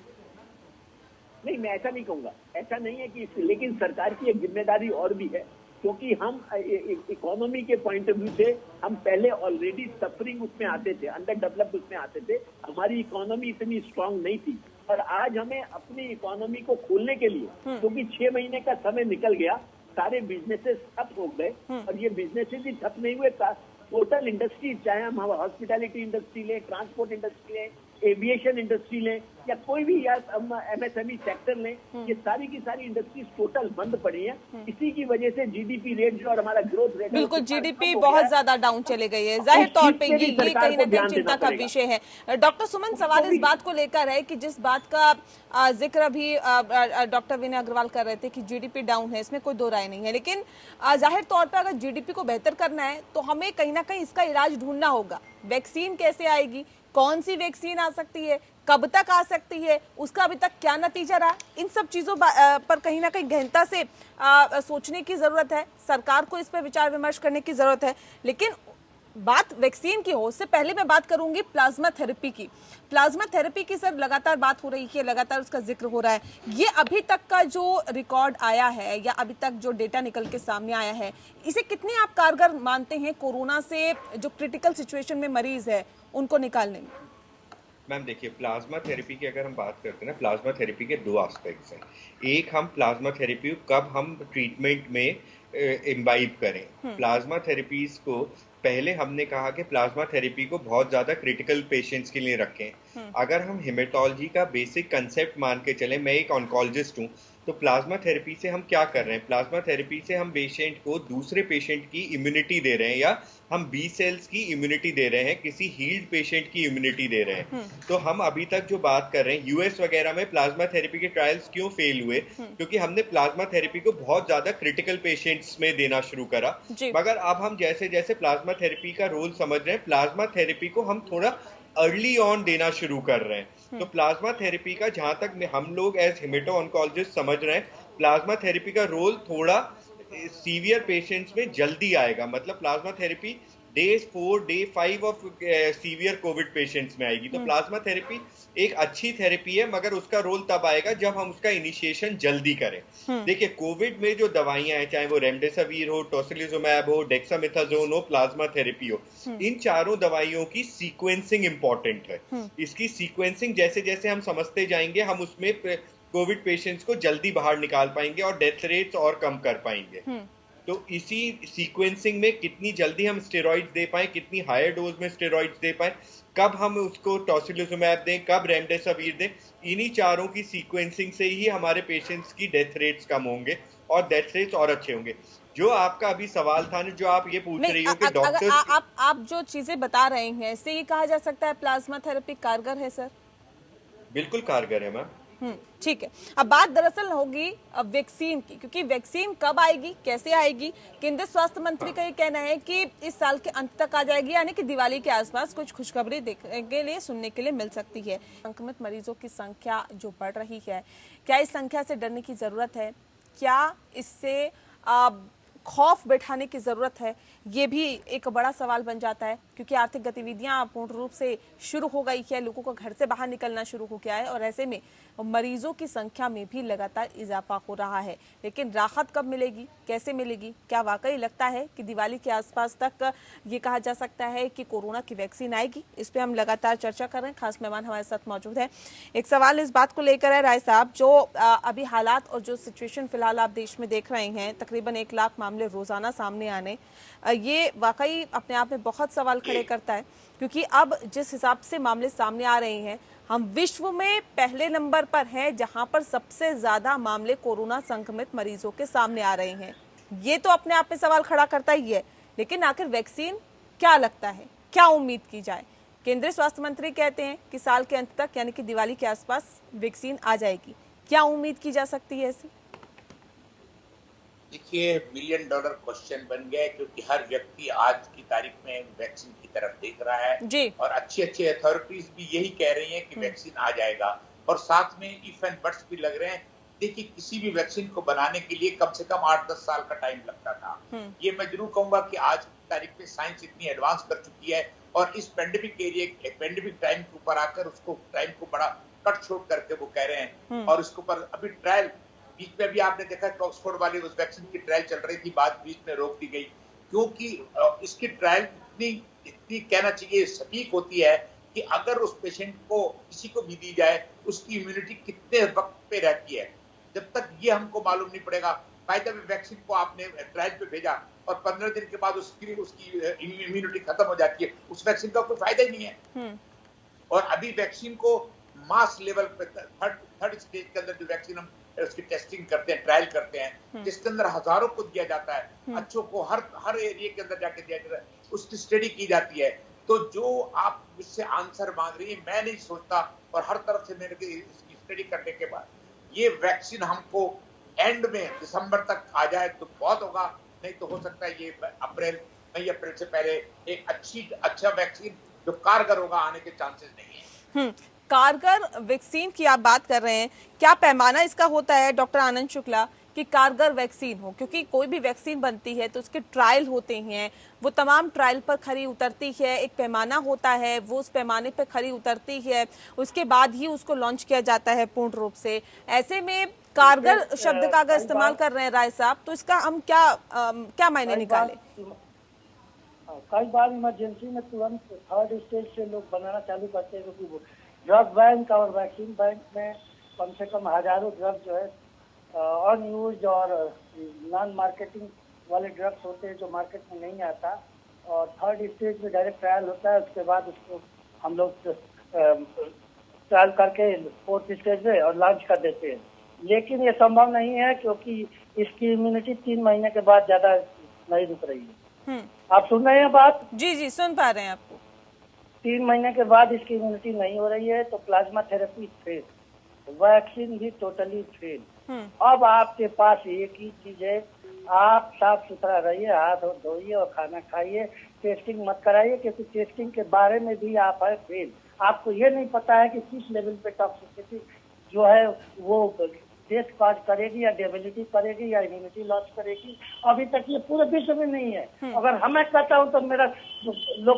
[SPEAKER 3] नहीं, मैं ऐसा नहीं कहूंगा, ऐसा नहीं है कि लेकिन सरकार की एक जिम्मेदारी और भी है, क्योंकि हम इकोनॉमी के पॉइंट ऑफ व्यू से हम पहले ऑलरेडी सफरिंग उसमें आते थे, अंडर डेवलप्ड उसमें आते थे, हमारी इकोनॉमी इतनी स्ट्रांग नहीं थी। और आज हमें अपनी इकोनॉमी को खोलने के लिए, क्योंकि 6 महीने का समय निकल गया, सारे बिजनेसेस ठप हो गए। और ये बिजनेसेस ही ठप नहीं हुए, टोटल इंडस्ट्री, चाहे हम हॉस्पिटैलिटी इंडस्ट्री लें, ट्रांसपोर्ट इंडस्ट्री लें, एविएशन इंडस्ट्री लें, या कोई भी या MSME सेक्टर लें, ये सारी की सारी इंडस्ट्रीज टोटल बंद पड़ी हैं। इसी की वजह से जीडीपी रेट जो और हमारा ग्रोथ रेट,
[SPEAKER 1] बिल्कुल जीडीपी बहुत ज्यादा डाउन चले गई है, जाहिर तौर पे ये कहीं ना कहीं चिंता का विषय है। डॉक्टर सुमन, सवाल इस बात को लेकर है कि जिस बात का जिक्र अभी डॉक्टर विनय अग्रवाल कर रहे थे कि जीडीपी डाउन है, इसमें कोई दो राय नहीं है, लेकिन जाहिर तौर पर अगर जीडीपी को बेहतर करना है तो हमें कहीं ना कहीं इसका इलाज ढूंढना होगा। वैक्सीन कैसे आएगी, कौन सी वैक्सीन आ सकती है, कब तक आ सकती है, उसका अभी तक क्या नतीजा रहा, इन सब चीजों पर कहीं ना कहीं गहनता से सोचने की जरूरत है, सरकार को इस पर विचार विमर्श करने की जरूरत है। लेकिन बात वैक्सीन की हो उससे पहले मैं बात करूंगी प्लाज्मा थेरेपी की। प्लाज्मा थेरेपी की सर लगातार बात हो रही है, लगातार उसका जिक्र हो रहा है। ये अभी तक का जो रिकॉर्ड आया है या अभी तक जो डेटा निकल के सामने आया है, इसे कितने आप कारगर मानते हैं कोरोना से जो क्रिटिकल सिचुएशन में मरीज है उनको निकालने में?
[SPEAKER 6] मैम देखिए, प्लाज्मा थेरेपी की अगर हम बात करते हैं ना, प्लाज्मा थेरेपी के 2 एस्पेक्ट्स हैं। एक, हम प्लाज्मा थेरेपी कब हम ट्रीटमेंट में इम्बाइब करें। प्लाज्मा थेरेपीज को पहले हमने कहा कि प्लाज्मा थेरेपी को बहुत ज्यादा क्रिटिकल पेशेंट्स के लिए रखें। अगर हम हेमेटोलॉजी का बेसिक कंसेप्ट मान के चले, मैं एक ऑन्कोलॉजिस्ट हूँ, तो प्लाज्मा थेरेपी से हम क्या कर रहे हैं? प्लाज्मा थेरेपी से हम पेशेंट को दूसरे पेशेंट की इम्यूनिटी दे रहे हैं, या हम बी सेल्स की इम्यूनिटी दे रहे हैं, किसी हील्ड पेशेंट की इम्यूनिटी दे रहे हैं। तो हम अभी तक जो बात कर रहे हैं, यूएस वगैरह में प्लाज्मा थेरेपी के ट्रायल्स क्यों फेल हुए? क्योंकि हमने प्लाज्मा थेरेपी को बहुत ज्यादा क्रिटिकल पेशेंट्स में देना शुरू करा। मगर अब हम जैसे जैसे प्लाज्मा थेरेपी का रोल समझ रहे हैं, प्लाज्मा थेरेपी को हम थोड़ा अर्ली ऑन देना शुरू कर रहे हैं। तो प्लाज्मा थेरेपी का जहां तक हम लोग एज हेमेटो ऑन्कोलॉजिस्ट समझ रहे हैं, प्लाज्मा थेरेपी का रोल थोड़ा सीवियर पेशेंट्स में जल्दी आएगा। मतलब plasma therapy day 4, day 5 of severe Covid patients में आएगी। तो प्लाज्मा थेरेपी एक अच्छी थेरेपी है, मगर उसका रोल तब आएगा जब हम उसका इनिशिएशन जल्दी करें। देखिए, कोविड में जो दवाइयां हैं, चाहे वो रेमडेसिविर हो, टोसिलिजुमैब हो, डेक्सामेथासोन हो, प्लाज्मा थेरेपी हो, इन चारों दवाइयों की सीक्वेंसिंग इंपॉर्टेंट है। इसकी सीक्वेंसिंग जैसे जैसे हम समझते जाएंगे, हम उसमें कोविड पेशेंट्स को जल्दी बाहर निकाल पाएंगे और डेथ रेट्स और कम कर पाएंगे। तो इसी सीक्वेंसिंग में कितनी जल्दी हम स्टेरॉइड्स दे पाए, कितनी हायर डोज में स्टेरॉइड्स दे पाए, कब हम उसको टोसिलिजुमैब दें, कब रेमडेसिविर दें, इन्हीं चारों की सीक्वेंसिंग से ही हमारे पेशेंट्स की डेथ रेट्स कम होंगे और डेथ रेट्स और अच्छे होंगे। जो आपका अभी सवाल था, जो आप ये पूछ रही हो कि डॉक्टर,
[SPEAKER 1] आप जो चीजें बता रहे हैं, इससे ये कहा जा सकता है प्लाज्मा थेरेपी कारगर है सर?
[SPEAKER 6] बिल्कुल कारगर है मैम।
[SPEAKER 1] ठीक है। अब बात दरअसल होगी वैक्सीन की, क्योंकि वैक्सीन कब आएगी, कैसे आएगी? केंद्रीय स्वास्थ्य मंत्री का ये कहना है कि इस साल के अंत तक आ जाएगी, यानी कि दिवाली के आसपास कुछ खुशखबरी देखने के लिए, सुनने के लिए मिल सकती है। संक्रमित मरीजों की संख्या जो बढ़ रही है, क्या इस संख्या से डरने की जरूरत है? क्या इससे खौफ बैठाने की जरूरत है? ये भी एक बड़ा सवाल बन जाता है। क्योंकि आर्थिक गतिविधियां पूर्ण रूप से शुरू हो गई है, लोगों का घर से बाहर निकलना शुरू हो गया है और ऐसे में मरीजों की संख्या में भी लगातार इजाफा हो रहा है। लेकिन राहत कब मिलेगी, कैसे मिलेगी? क्या वाकई लगता है कि दिवाली के आसपास तक ये कहा जा सकता है कि कोरोना की वैक्सीन आएगी? इस पे हम लगातार चर्चा कर रहे हैं। खास मेहमान हमारे साथ मौजूद है। एक सवाल इस बात को लेकर है राय साहब, जो अभी हालात और जो सिचुएशन फिलहाल आप देश में देख रहे हैं, तकरीबन 1 लाख मामले रोजाना सामने आने, ये वाकई अपने आप में बहुत सवाल खड़े करता है, क्योंकि अब जिस हिसाब से मामले सामने आ रहे हैं, हम विश्व में पहले नंबर पर हैं जहां पर सबसे ज्यादा मामले कोरोना संक्रमित मरीजों के सामने आ रहे हैं। ये तो अपने आप में सवाल खड़ा करता ही है, लेकिन आखिर वैक्सीन क्या लगता है, क्या उम्मीद की जाए? केंद्रीय स्वास्थ्य मंत्री कहते हैं कि साल के अंत तक यानी कि दिवाली के आसपास वैक्सीन आ जाएगी। क्या उम्मीद की जा सकती है ऐसी?
[SPEAKER 4] देखिए, $1 मिलियन क्वेश्चन बन गया, क्योंकि हर व्यक्ति आज की तारीख में वैक्सीन की तरफ देख रहा है
[SPEAKER 1] जी।
[SPEAKER 4] और अच्छी अथॉरिटीज भी यही कह रही हैं कि वैक्सीन आ जाएगा और साथ में इफ एंड बट्स भी लग रहे हैं। देखिए, किसी भी वैक्सीन को बनाने के लिए कम से कम 8-10 साल का टाइम लगता था। ये मैं जरूर कहूंगा कि आज की तारीख में साइंस इतनी एडवांस कर चुकी है और इस पेंडेमिक टाइम के ऊपर आकर उसको टाइम को बड़ा कट छोड़ करके वो कह रहे हैं और इसके ऊपर अभी ट्रायल बीच में भी आपने देखा कि ऑक्सफोर्ड वाली उस वैक्सीन की ट्रायल चल रही थी, बात बीच में रोक दी गई, क्योंकि इसकी ट्रायल इतनी कहना चाहिए सटीक होती है कि अगर उस पेशेंट को किसी को भी दी जाए, उसकी इम्यूनिटी कितने वक्त पे रहती है, जब तक ये हमको मालूम नहीं पड़ेगा। बाय द वे, वैक्सीन को आपने ट्रायल पे भेजा और 15 दिन के बाद उसकी इम्यूनिटी खत्म हो जाती है, उस वैक्सीन का कोई फायदा ही नहीं है। और अभी वैक्सीन को मास लेवल पे थर्ड स्टेज के अंदर जो वैक्सीन हम उसकी टेस्टिंग करते हैं, ट्रायल करते हैं, जिसके अंदर हजारों को दिया जाता है, अच्छों को हर एरिया के अंदर जाके दिया जाता है, उसकी स्टडी की जाती है। तो जो आप मुझसे आंसर मांग रही है, मैं नहीं सोचता, और हर तरफ से मेरे इसकी स्टडी करने के बाद ये वैक्सीन हमको एंड में दिसंबर तक आ जाए तो बहुत होगा, नहीं तो हो सकता है ये मई अप्रैल से पहले एक अच्छा वैक्सीन जो कारगर होगा आने के चांसेस नहीं है।
[SPEAKER 1] कारगर वैक्सीन की आप बात कर रहे हैं, क्या पैमाना इसका होता है डॉक्टर आनंद शुक्ला कि कारगर वैक्सीन हो? क्योंकि कोई भी वैक्सीन बनती है तो उसके ट्रायल होते हैं, वो तमाम ट्रायल पर खरी उतरती है, एक पैमाना होता है, वो उस पैमाने पर खरी उतरती है, उसके बाद ही उसको लॉन्च किया जाता है पूर्ण रूप से। ऐसे में कारगर शब्द का अगर इस्तेमाल कर रहे हैं राय साहब, तो इसका हम क्या मायने निकाले?
[SPEAKER 5] कई बार इमरजेंसी में तुरंत थर्ड स्टेज से लोग बनाना चालू करते हैं, क्योंकि ड्रग बैंक और वैक्सीन बैंक में कम से कम हजारों ड्रग जो है अनयूज और नॉन मार्केटिंग वाले ड्रग्स होते हैं जो मार्केट में नहीं आता, और थर्ड स्टेज में डायरेक्ट ट्रायल होता है, उसके बाद उसको हम लोग ट्रायल करके फोर्थ स्टेज में और लॉन्च कर देते हैं। लेकिन ये संभव नहीं है, क्योंकि इसकी इम्यूनिटी 3 महीने के बाद ज्यादा नहीं रुक रही है। आप सुन रहे हैं बात?
[SPEAKER 1] जी सुन पा रहे हैं आपको।
[SPEAKER 5] 3 महीने के बाद इसकी इम्यूनिटी नहीं हो रही है, तो प्लाज्मा थेरेपी फेल, वैक्सीन भी टोटली फेल। अब आपके पास एक ही चीज है, आप साफ सुथरा रहिए, हाथ धोइए और खाना खाइए, टेस्टिंग मत कराइए, क्योंकि टेस्टिंग के बारे में भी आप है फेल। आपको ये नहीं पता है कि किस लेवल पे टॉक्सिसिटी जो है वो डेथ कॉज करेगी या डेबिलिटी करेगी या इम्यूनिटी लॉस करेगी। अभी तक ये पूरे विश्व में नहीं है। अगर मैं कहता हूँ तो मेरा लोग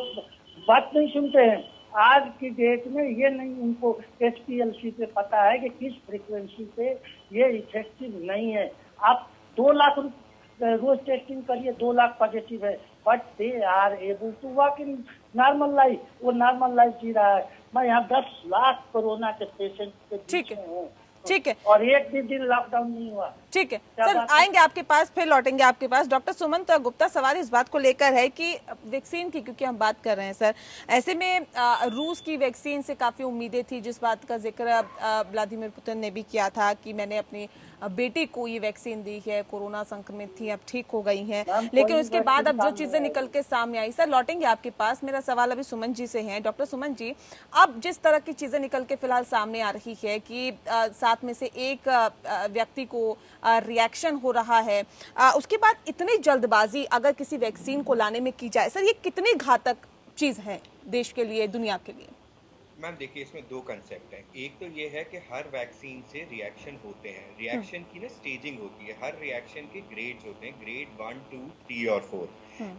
[SPEAKER 5] बात नहीं सुनते हैं। आज की डेट में ये नहीं उनको HPLC पे पता है कि किस फ्रीक्वेंसी पे ये इफेक्टिव नहीं है। आप 2 लाख रोज टेस्टिंग करिए, 2 लाख पॉजिटिव है, but they are able to walk in normal life. वो नॉर्मल लाइफ जी रहा है। मैं यहाँ 10 लाख कोरोना के पेशेंट के बीच में हूँ,
[SPEAKER 1] ठीक है,
[SPEAKER 5] और एक भी दिन लॉकडाउन नहीं हुआ।
[SPEAKER 1] ठीक है सर, आएंगे आपके पास, फिर लौटेंगे आपके पास। डॉक्टर सुमंत गुप्ता, सवाल इस बात को लेकर है कि वैक्सीन की, क्योंकि हम बात कर रहे हैं सर, ऐसे में रूस की वैक्सीन से काफी उम्मीदें थी, जिस बात का जिक्र व्लादिमीर पुतिन ने भी किया था कि मैंने अपनी बेटी को ये वैक्सीन दी है, कोरोना संक्रमित थी, अब ठीक हो गई हैं, लेकिन उसके बाद अब जो चीजें निकल के सामने आई। सर लौटेंगे आपके पास, मेरा सवाल अभी सुमन जी से है। डॉक्टर सुमन जी, अब जिस तरह की चीजें निकल के फिलहाल सामने आ रही है कि 7 में से 1 व्यक्ति को रिएक्शन हो रहा है, उसके बाद इतनी जल्दबाजी अगर किसी वैक्सीन को लाने में की जाए, सर ये कितनी घातक चीज है देश के लिए, दुनिया के लिए?
[SPEAKER 6] मैम देखिए, इसमें दो कंसेप्ट हैं। एक तो ये है कि हर वैक्सीन से रिएक्शन होते हैं। रिएक्शन की ना स्टेजिंग होती है, हर रिएक्शन के ग्रेड्स होते हैं, ग्रेड 1, 2, 3 और 4।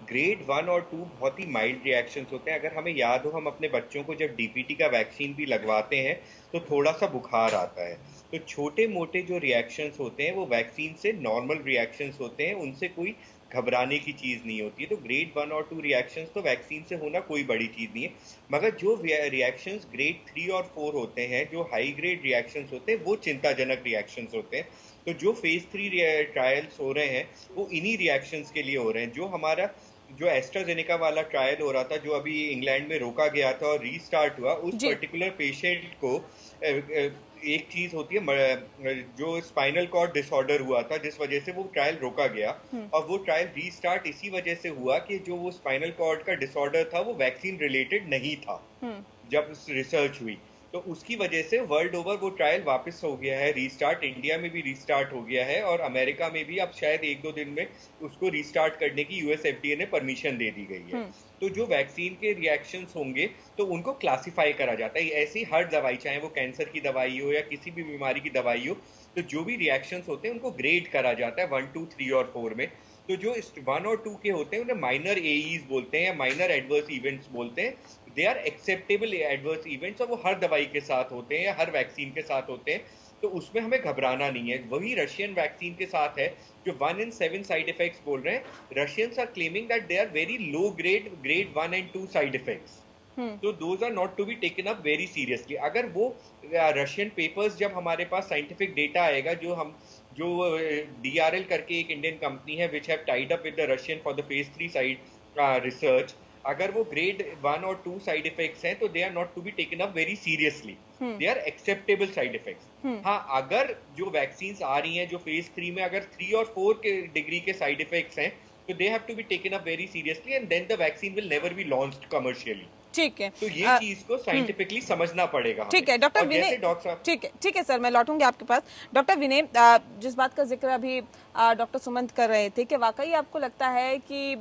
[SPEAKER 6] ग्रेड 1 और 2 बहुत ही माइल्ड रिएक्शंस होते हैं। अगर हमें याद हो, हम अपने बच्चों को जब डीपीटी का वैक्सीन भी लगवाते हैं तो थोड़ा सा बुखार आता है। तो छोटे मोटे जो रिएक्शंस होते हैं वो वैक्सीन से नॉर्मल रिएक्शंस होते हैं, उनसे कोई घबराने की चीज नहीं होती है। तो ग्रेड 1 और 2 रिएक्शंस तो वैक्सीन से होना कोई बड़ी चीज नहीं है। मगर जो रिएक्शंस ग्रेड 3 और 4 होते हैं, जो हाई ग्रेड रिएक्शंस होते हैं, वो चिंताजनक रिएक्शंस होते हैं। तो जो फेज 3 ट्रायल्स हो रहे हैं वो इन्हीं रिएक्शंस के लिए हो रहे हैं। जो एस्ट्राजेनेका वाला ट्रायल हो रहा था, जो अभी इंग्लैंड में रोका गया था और रीस्टार्ट हुआ, उस पर्टिकुलर पेशेंट को एक चीज होती है, जो स्पाइनल कॉर्ड डिसऑर्डर हुआ था जिस वजह से वो ट्रायल रोका गया, और वो ट्रायल रीस्टार्ट इसी वजह से हुआ कि जो वो स्पाइनल कॉर्ड का डिसऑर्डर था वो वैक्सीन रिलेटेड नहीं था। जब रिसर्च हुई तो उसकी वजह से वर्ल्ड ओवर वो ट्रायल वापस हो गया है, रीस्टार्ट। इंडिया में भी रीस्टार्ट हो गया है और अमेरिका में भी अब शायद 1-2 दिन में उसको रीस्टार्ट करने की यूएस एफडीए ने परमिशन दे दी गई है। तो जो वैक्सीन के रिएक्शंस होंगे तो उनको क्लासिफाई करा जाता है। ऐसी हर दवाई, चाहे वो कैंसर की दवाई हो या किसी भी बीमारी की दवाई हो, तो जो भी रिएक्शंस होते हैं उनको ग्रेड करा जाता है 1, 2, 3 और 4 में। तो जो 1 और 2 के होते हैं उन्हें माइनर एईज बोलते हैं या माइनर एडवर्स इवेंट्स बोलते हैं। They are acceptable adverse events, और वो हर दवाई के साथ होते हैं या हर वैक्सीन के साथ होते हैं। तो उसमें हमें घबराना नहीं है। वही रशियन वैक्सीन के साथ है जो 1 in 7 साइड इफेक्ट्स बोल रहे हैं। Russians are claiming that they are very low grade 1 and 2 side effects. तो those are not to be taken up very seriously. अगर वो रशियन पेपर्स, जब हमारे पास साइंटिफिक डेटा आएगा, जो DRL करके एक इंडियन कंपनी है which have tied up with the Russian for the phase 3 side research, अगर वो ग्रेड 1 और 2 साइड इफेक्ट्स हैं तो they are not to be taken up very seriously, they are acceptable side effects. हाँ, अगर जो vaccines आ रही हैं जो फेज 3 में अगर 3 और 4 के डिग्री के साइड इफेक्ट्स हैं तो they have to be taken up very seriously and then the vaccine will never be launched commercially.
[SPEAKER 1] ठीक है,
[SPEAKER 6] तो ये चीज को साइंटिफिकली समझना पड़ेगा।
[SPEAKER 1] ठीक है डॉक्टर विनय, ठीक है सर, मैं लौटूंगी आपके पास। डॉक्टर विनय, जिस बात का जिक्र अभी डॉक्टर सुमंत कर रहे थे कि वाकई आपको लगता है कि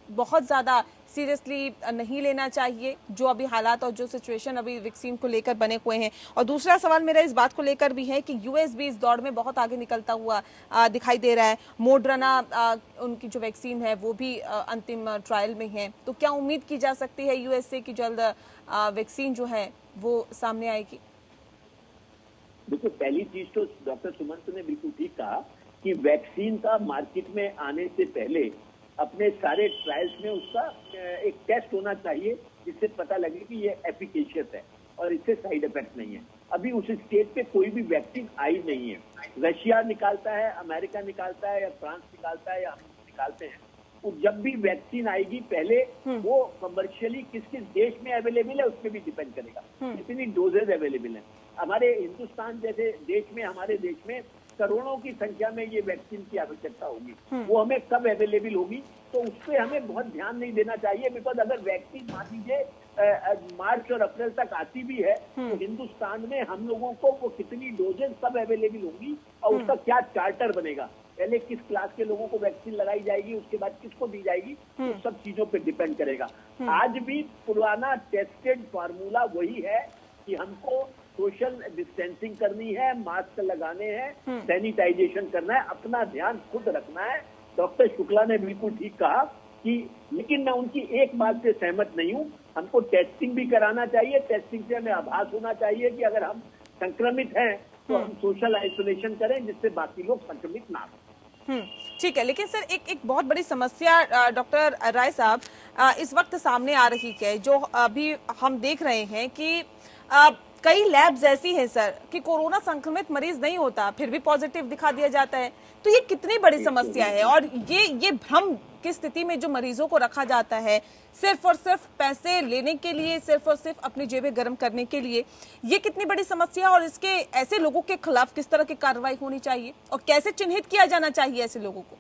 [SPEAKER 1] बहुत ज्यादा सीरियसली नहीं लेना चाहिए जो अभी हालात और जो सिचुएशन अभी वैक्सीन को लेकर बने हुए हैं, और दूसरा सवाल मेरा इस बात को लेकर भी है कि यूएस भी इस दौड़ में बहुत आगे निकलता हुआ दिखाई दे रहा है। मोडर्ना उनकी जो वैक्सीन है वो भी अंतिम ट्रायल में है, तो क्या उम्मीद की जा सकती है यूएस से कि जल्द वैक्सीन जो है वो सामने आएगी?
[SPEAKER 3] देखो, पहली चीज तो डॉक्टर सुमंत ने बिल्कुल ठीक कहा कि वैक्सीन का मार्केट में आने से पहले अपने सारे ट्रायल्स में उसका एक टेस्ट होना चाहिए जिससे पता लगे कि ये एफिकेशियस है और इससे साइड इफेक्ट नहीं है। अभी उस स्टेज पे कोई भी वैक्सीन आई नहीं है। रशिया निकालता है, अमेरिका निकालता है, या फ्रांस निकालता है, या हम निकालते हैं। तो जब भी वैक्सीन आएगी पहले वो कमर्शियली किस किस देश में अवेलेबल है उस पर भी डिपेंड करेगा, कितनी डोजेज अवेलेबल है। हमारे हिंदुस्तान जैसे देश में, हमारे देश में करोड़ों की संख्या में ये वैक्सीन की आवश्यकता होगी, वो हमें कब अवेलेबल होगी तो उस पर हमें बहुत ध्यान नहीं देना चाहिए। बिकॉज अगर वैक्सीन मान लीजिए मार्च और अप्रैल तक आती भी है तो हिंदुस्तान में हम लोगों को वो कितनी डोजेज कब अवेलेबल होंगी और उसका क्या चार्टर बनेगा, पहले किस क्लास के लोगों को वैक्सीन लगाई जाएगी, उसके बाद किसको दी जाएगी, तो सब चीजों पे डिपेंड करेगा। आज भी पुराना टेस्टेड फार्मूला वही है कि हमको सोशल डिस्टेंसिंग करनी है, मास्क लगाने हैं, सैनिटाइजेशन करना है, अपना ध्यान खुद रखना है। डॉक्टर शुक्ला ने बिल्कुल ठीक कहा कि, लेकिन मैं उनकी एक बात से सहमत नहीं हूँ, हमको टेस्टिंग भी कराना चाहिए। टेस्टिंग से हमें आभास होना चाहिए कि अगर हम संक्रमित हैं तो हम सोशल आइसोलेशन करें जिससे बाकी लोग संक्रमित ना हो।
[SPEAKER 1] ठीक है, लेकिन सर एक बहुत बड़ी समस्या डॉक्टर राय साहब इस वक्त सामने आ रही है, जो अभी हम देख रहे हैं कि कई लैब्स ऐसी हैं सर कि कोरोना संक्रमित मरीज नहीं होता फिर भी पॉजिटिव दिखा दिया जाता है। तो ये कितनी बड़ी समस्या है, और ये भ्रम की स्थिति में जो मरीजों को रखा जाता है सिर्फ और सिर्फ पैसे लेने के लिए, सिर्फ और सिर्फ अपनी जेबें गर्म करने के लिए, ये कितनी बड़ी समस्या, और इसके ऐसे लोगों के खिलाफ किस तरह की कार्रवाई होनी चाहिए और कैसे चिन्हित किया जाना चाहिए ऐसे लोगों को?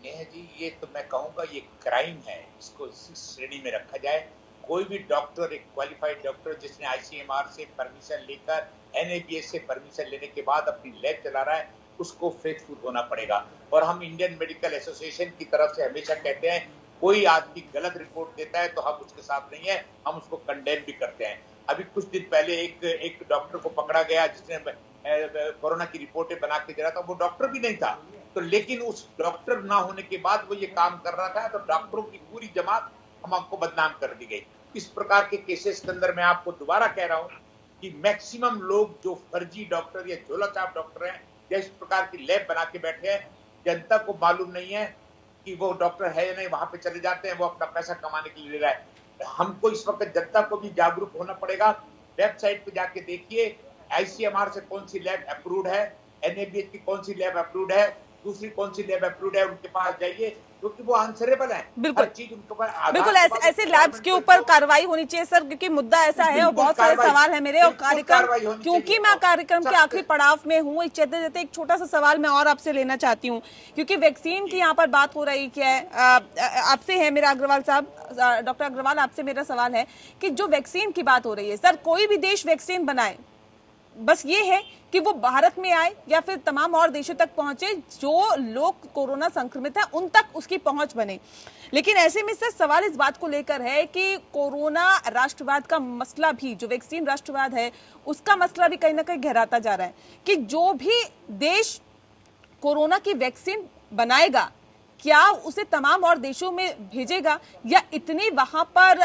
[SPEAKER 4] जी, ये तो मैं कहूँगा ये क्राइम है, इसको इस श्रेणी में रखा जाए। कोई भी डॉक्टर, एक क्वालिफाइड डॉक्टर जिसने ICMR से परमिशन लेकर, NABS से परमिशन लेने के बाद अपनी लैब चला रहा है, उसको फेथफुल होना पड़ेगा। और हम इंडियन मेडिकल एसोसिएशन की तरफ से हमेशा कहते हैं कोई आदमी गलत रिपोर्ट देता है तो हम उसके साथ नहीं है, हम उसको कंडेम भी करते हैं। अभी कुछ दिन पहले एक डॉक्टर को पकड़ा गया जिसने कोरोना की रिपोर्टें बना के दे रहा था, वो डॉक्टर भी नहीं था, तो लेकिन उस डॉक्टर ना होने के बाद वो ये काम कर रहा था, तो डॉक्टरों की पूरी जमात हम आपको बदनाम कर दी गई। इस प्रकार के केसेस के अंदर मैं आपको दोबारा कह रहा हूं कि मैक्सिमम लोग जो फर्जी डॉक्टर या झोलाछाप डॉक्टर हैं या इस प्रकार की लैब बना के बैठे हैं, जनता को मालूम नहीं है कि वो डॉक्टर है या नहीं, वहां पे चले जाते हैं, वो अपना पैसा कमाने के लिए ले रहा है। हमको इस वक्त जनता को भी जागरूक होना पड़ेगा। वेबसाइट पे जाके देखिए आईसीएमआर से कौन सी लैब अप्रूव्ड है, एनएबीएच की कौन सी लैब अप्रूव्ड है, दूसरी कौन सी लैब अप्रूव्ड है, उनके पास जाइए क्योंकि वो आंसरेबल है।
[SPEAKER 1] बिल्कुल
[SPEAKER 4] हर चीज उनके ऊपर आधार
[SPEAKER 1] बिल्कुल
[SPEAKER 4] के बाद
[SPEAKER 1] ऐसे लैब्स के ऊपर कार्रवाई होनी चाहिए सर, क्योंकि मुद्दा ऐसा है और बहुत सारे सवाल है मेरे, और कार्यक्रम क्योंकि मैं कार्यक्रम के आखिरी पड़ाव में हूँ, चलते जाते एक छोटा सा सवाल मैं और आपसे लेना चाहती हूँ, क्योंकि वैक्सीन की यहाँ पर बात हो रही है। आपसे है मेरा अग्रवाल साहब, डॉक्टर अग्रवाल आपसे मेरा सवाल है कि जो वैक्सीन की बात हो रही है सर, कोई भी देश वैक्सीन बनाए, बस ये है कि वो भारत में आए या फिर तमाम और देशों तक पहुंचे, जो लोग कोरोना संक्रमित हैं उन तक उसकी पहुंच बने। लेकिन ऐसे में सर सवाल इस बात को लेकर है कि कोरोना राष्ट्रवाद का मसला भी, जो वैक्सीन राष्ट्रवाद है उसका मसला भी कहीं ना कहीं गहराता जा रहा है कि जो भी देश कोरोना की वैक्सीन बनाएगा क्या उसे तमाम और देशों में भेजेगा, या इतनी वहां पर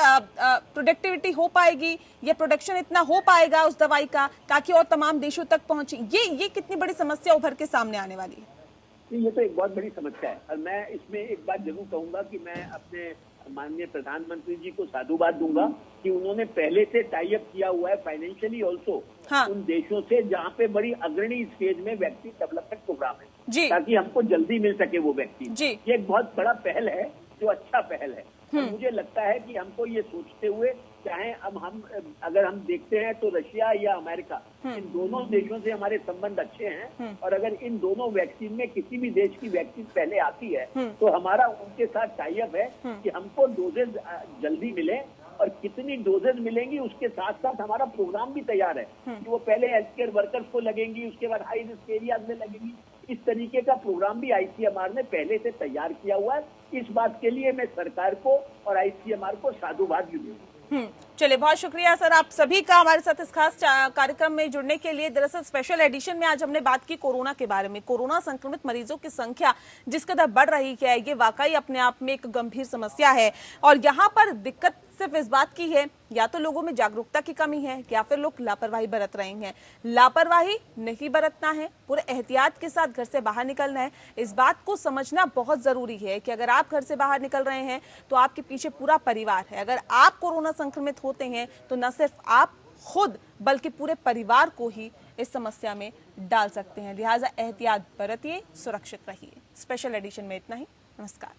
[SPEAKER 1] प्रोडक्टिविटी हो पाएगी या प्रोडक्शन इतना हो पाएगा उस दवाई का ताकि और तमाम देशों तक पहुंचे। ये कितनी बड़ी समस्या उभर के सामने आने वाली है।
[SPEAKER 3] ये तो एक बहुत बड़ी समस्या है, और मैं इसमें एक बात जरूर कहूंगा कि मैं अपने माननीय प्रधानमंत्री जी को साधुवाद दूंगा कि उन्होंने पहले से टाई अप किया हुआ है फाइनेंशियली ऑल्सो
[SPEAKER 1] हाँ।
[SPEAKER 3] उन देशों से जहां पे बड़ी अग्रणी स्टेज में वैक्सीन डेवलपमेंट प्रोग्राम है
[SPEAKER 1] जी।
[SPEAKER 3] ताकि हमको जल्दी मिल सके वो वैक्सीन।
[SPEAKER 1] जी।
[SPEAKER 3] ये एक बहुत बड़ा पहल है, जो अच्छा पहल है। और मुझे लगता है कि हमको ये सोचते हुए, चाहे अब हम अगर हम देखते हैं तो रशिया या अमेरिका, इन दोनों देशों से हमारे संबंध अच्छे हैं, और अगर इन दोनों वैक्सीन में किसी भी देश की वैक्सीन पहले आती है तो हमारा उनके साथ टाई अप है कि हमको डोजेज जल्दी मिले, और कितनी डोजेज मिलेंगी उसके साथ साथ हमारा प्रोग्राम भी तैयार है कि वो पहले हेल्थ केयर वर्कर्स को लगेंगी, उसके बाद हाई रिस्क एरियाज में लगेंगी। इस तरीके का प्रोग्राम भी आईसीएमआर ने पहले से तैयार किया हुआ है। इस बात के लिए मैं सरकार को और आईसीएमआर को साधुवाद भी दूंगा।
[SPEAKER 1] चलिए, बहुत शुक्रिया सर आप सभी का हमारे साथ इस खास कार्यक्रम में जुड़ने के लिए। दरअसल स्पेशल एडिशन में आज हमने बात की कोरोना के बारे में। कोरोना संक्रमित मरीजों की संख्या जिस कदर बढ़ रही है, ये वाकई अपने आप में एक गंभीर समस्या है, और यहाँ पर दिक्कत सिर्फ इस बात की है, या तो लोगों में जागरूकता की कमी है या फिर लोग लापरवाही बरत रहे हैं। लापरवाही नहीं बरतना है, पूरे एहतियात के साथ घर से बाहर निकलना है। इस बात को समझना बहुत जरूरी है कि अगर आप घर से बाहर निकल रहे हैं तो आपके पीछे पूरा परिवार है। अगर आप कोरोना संक्रमित होते हैं तो न सिर्फ आप खुद बल्कि पूरे परिवार को ही इस समस्या में डाल सकते हैं। लिहाजा एहतियात बरतिए, सुरक्षित रहिए। स्पेशल एडिशन में इतना ही। नमस्कार।